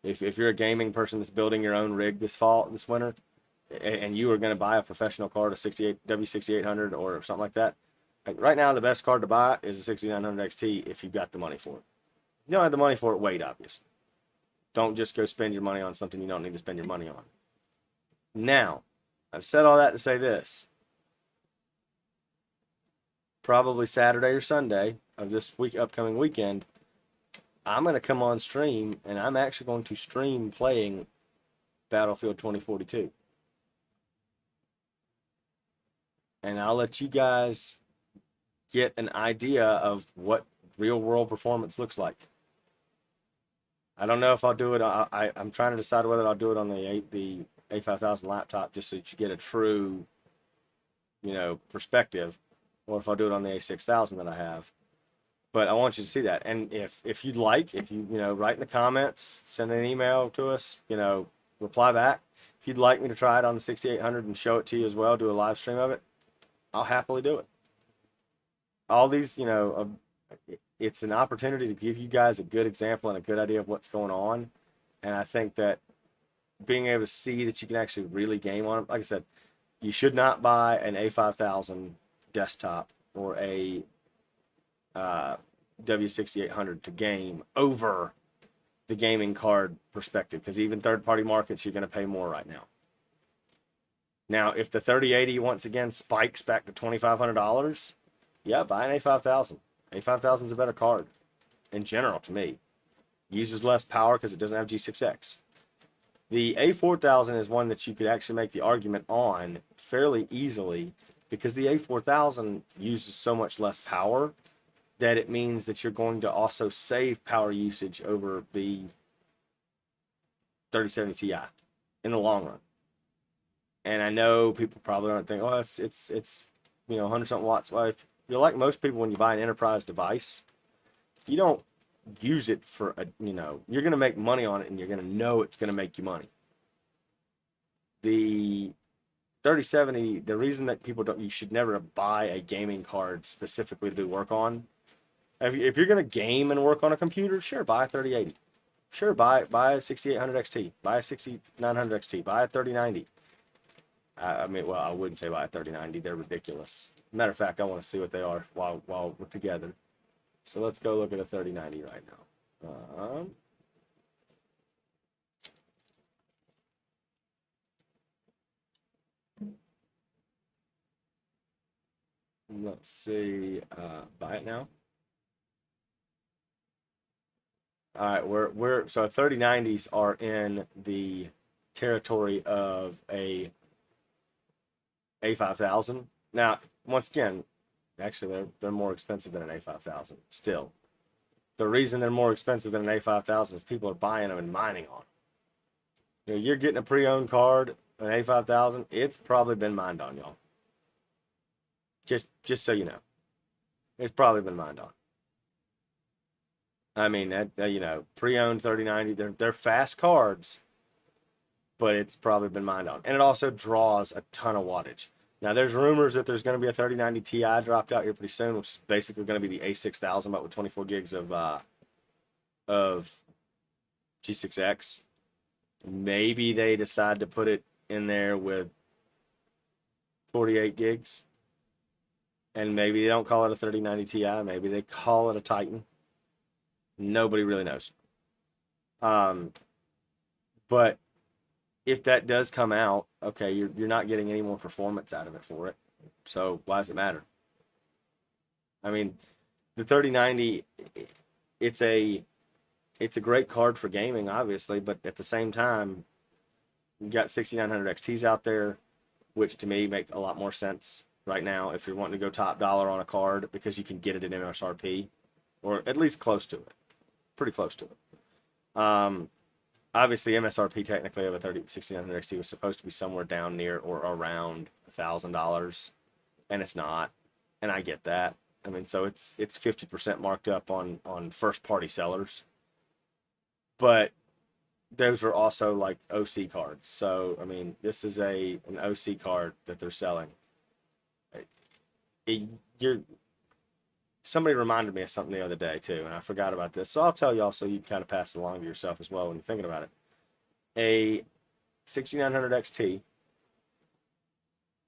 If you're a gaming person that's building your own rig this winter, and you are going to buy a professional card, a W6800 or something like that, like right now the best card to buy is a 6900 XT if you've got the money for it. If you don't have the money for it, wait, obviously. Don't just go spend your money on something you don't need to spend your money on. Now, I've said all that to say this. Probably Saturday or Sunday of this upcoming weekend, I'm going to come on stream, and I'm actually going to stream playing Battlefield 2042. And I'll let you guys get an idea of what real-world performance looks like. I don't know if I'll do it. I'm trying to decide whether I'll do it on the A5000 laptop just so that you get a true, perspective, or if I'll do it on the A6000 that I have. But I want you to see that. And if you'd like, if you write in the comments, send an email to us, reply back. If you'd like me to try it on the 6800 and show it to you as well, do a live stream of it, I'll happily do it. All these, it's an opportunity to give you guys a good example and a good idea of what's going on. And I think that being able to see that you can actually really game on it, like I said, you should not buy an A5000 desktop or a W6800 to game over the gaming card perspective, because even third-party markets, you're going to pay more right now. Now, if the 3080 once again spikes back to $2,500, yeah, buy an A5000. A5000 is a better card in general to me. Uses less power because it doesn't have G6X. The A4000 is one that you could actually make the argument on fairly easily, because the A4000 uses so much less power that it means that you're going to also save power usage over the 3070 Ti in the long run. And I know people probably aren't thinking, oh, it's 100-something watts. Well, if you're like most people, when you buy an enterprise device, you don't use it for you're going to make money on it, and you're going to know it's going to make you money. The 3070, the reason that you should never buy a gaming card specifically to do work on. If you're going to game and work on a computer, sure, buy a 3080. Sure, buy a 6800 XT, buy a 6900 XT, buy a 3090. I wouldn't say buy a 3090. They're ridiculous. Matter of fact, I want to see what they are while we're together. So let's go look at a 3090 right now. Let's see. Buy it now. All right, we're so 3090s are in the territory of a A5000. Now, once again, actually they're more expensive than an A5000 still. The reason they're more expensive than an A5000 is people are buying them and mining on them. You know, you're getting a pre-owned card, an A5000, it's probably been mined on, y'all. Just so you know. It's probably been mined on. I mean, you know, pre-owned 3090, they're fast cards, but it's probably been mined on. And it also draws a ton of wattage. Now, there's rumors that there's going to be a 3090 Ti dropped out here pretty soon, which is basically going to be the A6000, but with 24 gigs of G6X. Maybe they decide to put it in there with 48 gigs. And maybe they don't call it a 3090 Ti. Maybe they call it a Titan. Nobody really knows. But if that does come out, okay, you're not getting any more performance out of it for it. So why does it matter? I mean, the 3090, it's a great card for gaming, obviously, but at the same time, you got 6900 XTs out there, which to me make a lot more sense right now if you're wanting to go top dollar on a card because you can get it at MSRP or at least close to it, pretty close to it. Obviously, MSRP technically of a 6900 XT was supposed to be somewhere down near or around $1,000, and it's not, and I get that. I mean, so it's 50% marked up on first party sellers, but those are also like OC cards. So I mean, this is an OC card that they're selling. Somebody reminded me of something the other day too, and I forgot about this. So I'll tell y'all so you can kind of pass it along to yourself as well when you're thinking about it. A 6900 XT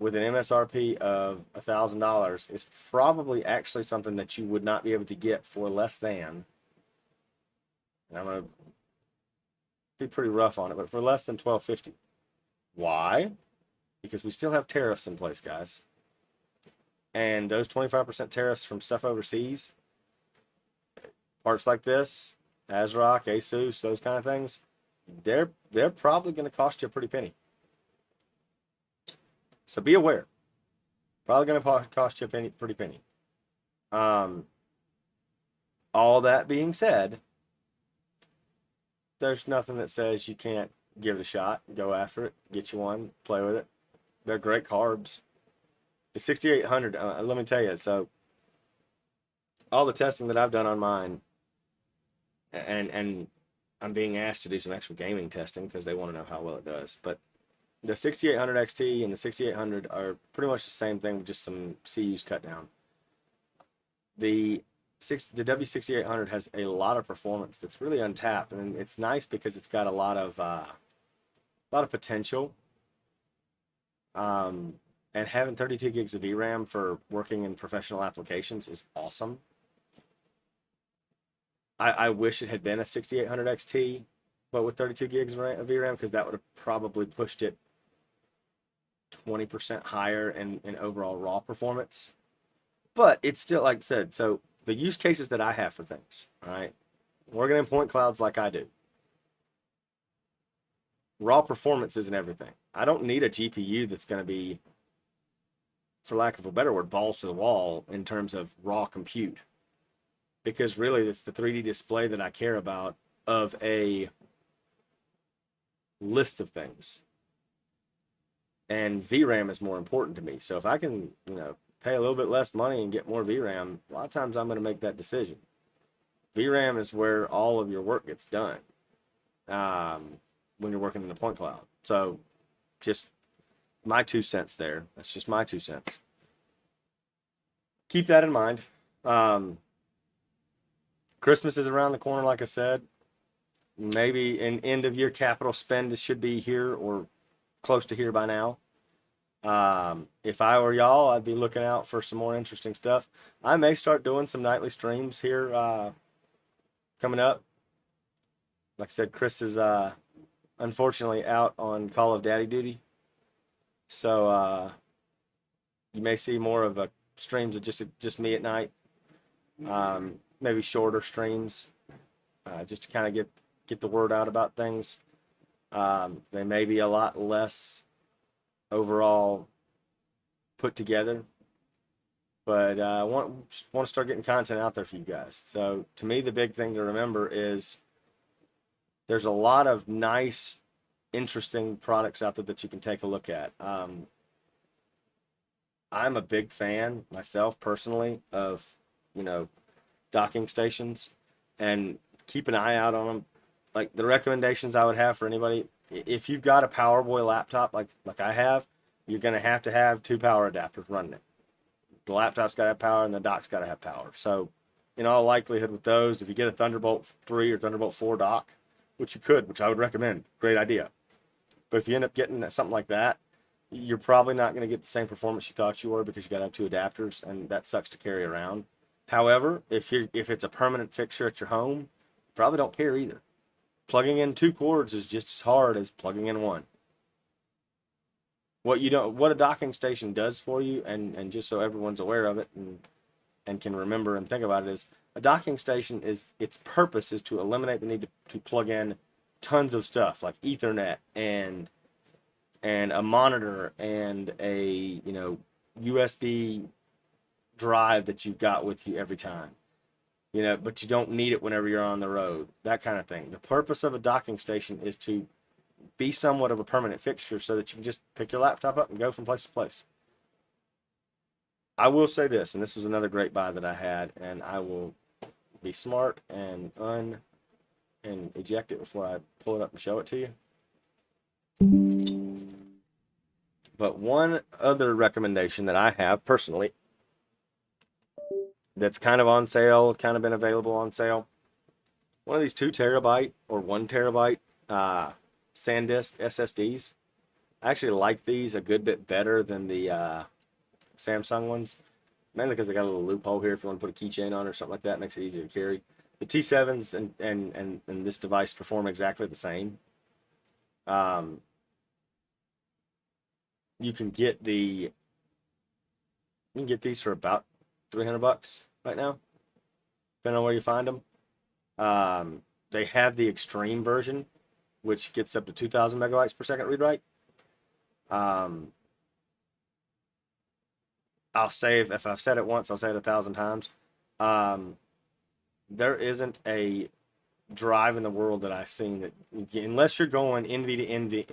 with an MSRP of $1,000 is probably actually something that you would not be able to get for less than, and I'm going to be pretty rough on it, but for less than $1,250. Why? Because we still have tariffs in place, guys. And those 25% tariffs from stuff overseas, parts like this, ASRock, Asus, those kind of things, they're probably going to cost you a pretty penny. So be aware. Probably going to cost you a pretty penny. All that being said, there's nothing that says you can't give it a shot, go after it, get you one, play with it. They're great cards. The 6800, let me tell you, so all the testing that I've done on mine, and I'm being asked to do some actual gaming testing because they want to know how well it does, but the 6800 XT and the 6800 are pretty much the same thing with just some CUs cut down. The W6800 has a lot of performance that's really untapped, and it's nice because it's got a lot of potential. And having 32 gigs of VRAM for working in professional applications is awesome. I wish it had been a 6800 XT, but with 32 gigs of VRAM, because that would have probably pushed it 20% higher in overall raw performance. But it's still, like I said, so the use cases that I have for things, all right, working in point clouds like I do, raw performance isn't everything. I don't need a GPU that's going to be, for lack of a better word, balls to the wall in terms of raw compute. Because really, it's the 3D display that I care about of a list of things. And VRAM is more important to me. So if I can, pay a little bit less money and get more VRAM, a lot of times I'm going to make that decision. VRAM is where all of your work gets done when you're working in the point cloud. So just my 2 cents there. That's just my 2 cents. Keep that in mind. Christmas is around the corner, like I said. Maybe an end of year capital spend should be here or close to here by now. If I were y'all, I'd be looking out for some more interesting stuff. I may start doing some nightly streams here coming up. Like I said, Chris is unfortunately out on Call of Daddy duty. So you may see more of a streams of just me at night. Maybe shorter streams, just to kind of get the word out about things. They may be a lot less overall put together, but I want to start getting content out there for you guys. So to me, the big thing to remember is there's a lot of nice, interesting products out there that you can take a look at. I'm a big fan myself personally of, docking stations, and keep an eye out on them. Like, the recommendations I would have for anybody, if you've got a Powerboy laptop like I have, you're going to have 2 power adapters running it. The laptop's got to have power and the dock's got to have power. So in all likelihood with those, if you get a Thunderbolt 3 or Thunderbolt 4 dock, which you could, which I would recommend, great idea. But if you end up getting something like that, you're probably not going to get the same performance you thought you were, because you got to have 2 adapters, and that sucks to carry around. However, if it's a permanent fixture at your home, you probably don't care either. Plugging in 2 cords is just as hard as plugging in 1. What a docking station does for you, and just so everyone's aware of it and can remember and think about it, is a docking station its purpose is to eliminate the need to plug in tons of stuff like Ethernet and a monitor and a USB drive that you've got with you every time. But you don't need it whenever you're on the road, that kind of thing. The purpose of a docking station is to be somewhat of a permanent fixture so that you can just pick your laptop up and go from place to place. I will say this, and this was another great buy that I had, and I will be smart and eject it before I pull it up and show it to you. But one other recommendation that I have personally that's kind of on sale, kind of been available on sale, one of these 2 terabyte or 1 terabyte Sandisk SSDs. I actually like these a good bit better than the Samsung ones, mainly because they got a little loophole here if you want to put a keychain on or something like that. It makes it easier to carry. The T7s and this device perform exactly the same. You can get these for about $300 right now, depending on where you find them. They have the extreme version, which gets up to 2,000 megabytes per second read write. I'll say, if I've said it once, I'll say it 1,000 times. There isn't a drive in the world that I've seen that, unless you're going NVMe to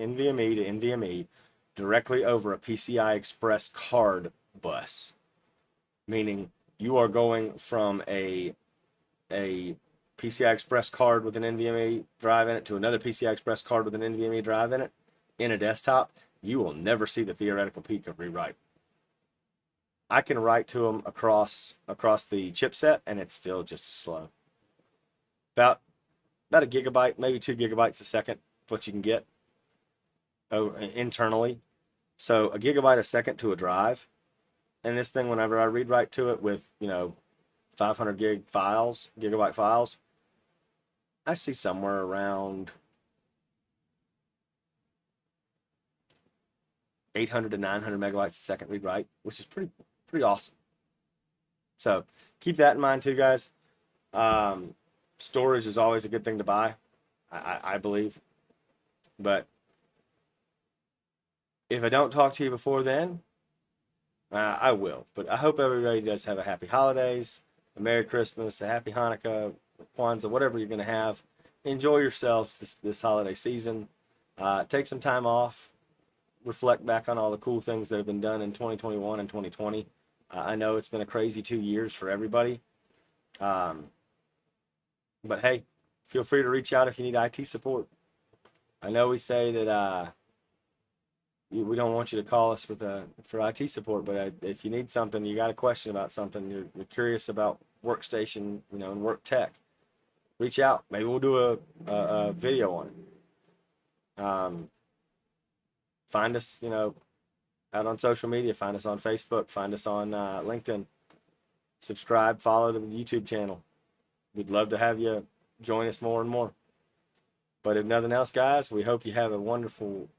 NVMe directly over a PCI Express card bus, meaning you are going from a PCI Express card with an NVMe drive in it to another PCI Express card with an NVMe drive in it in a desktop, you will never see the theoretical peak of rewrite. I can write to them across the chipset, and it's still just as slow. About a gigabyte, maybe 2 gigabytes a second, what you can get internally. So a gigabyte a second to a drive, and this thing, whenever I read write to it with 500 gigabyte files, I see somewhere around 800 to 900 megabytes a second read write, which is pretty awesome. So keep that in mind too, guys. Storage is always a good thing to buy, I believe. But if I don't talk to you before then, I will. But I hope everybody does have a happy holidays, a Merry Christmas, a Happy Hanukkah, Kwanzaa, whatever you're going to have. Enjoy yourselves this holiday season. Take some time off. Reflect back on all the cool things that have been done in 2021 and 2020. I know it's been a crazy 2 years for everybody. But hey, feel free to reach out if you need IT support. I know we say that we don't want you to call us for IT support, but if you need something, you got a question about something, you're curious about workstation, and work tech, reach out. Maybe we'll do a video on it. Find us, out on social media. Find us on Facebook. Find us on LinkedIn. Subscribe, follow to the YouTube channel. We'd love to have you join us more and more. But if nothing else, guys, we hope you have a wonderful evening.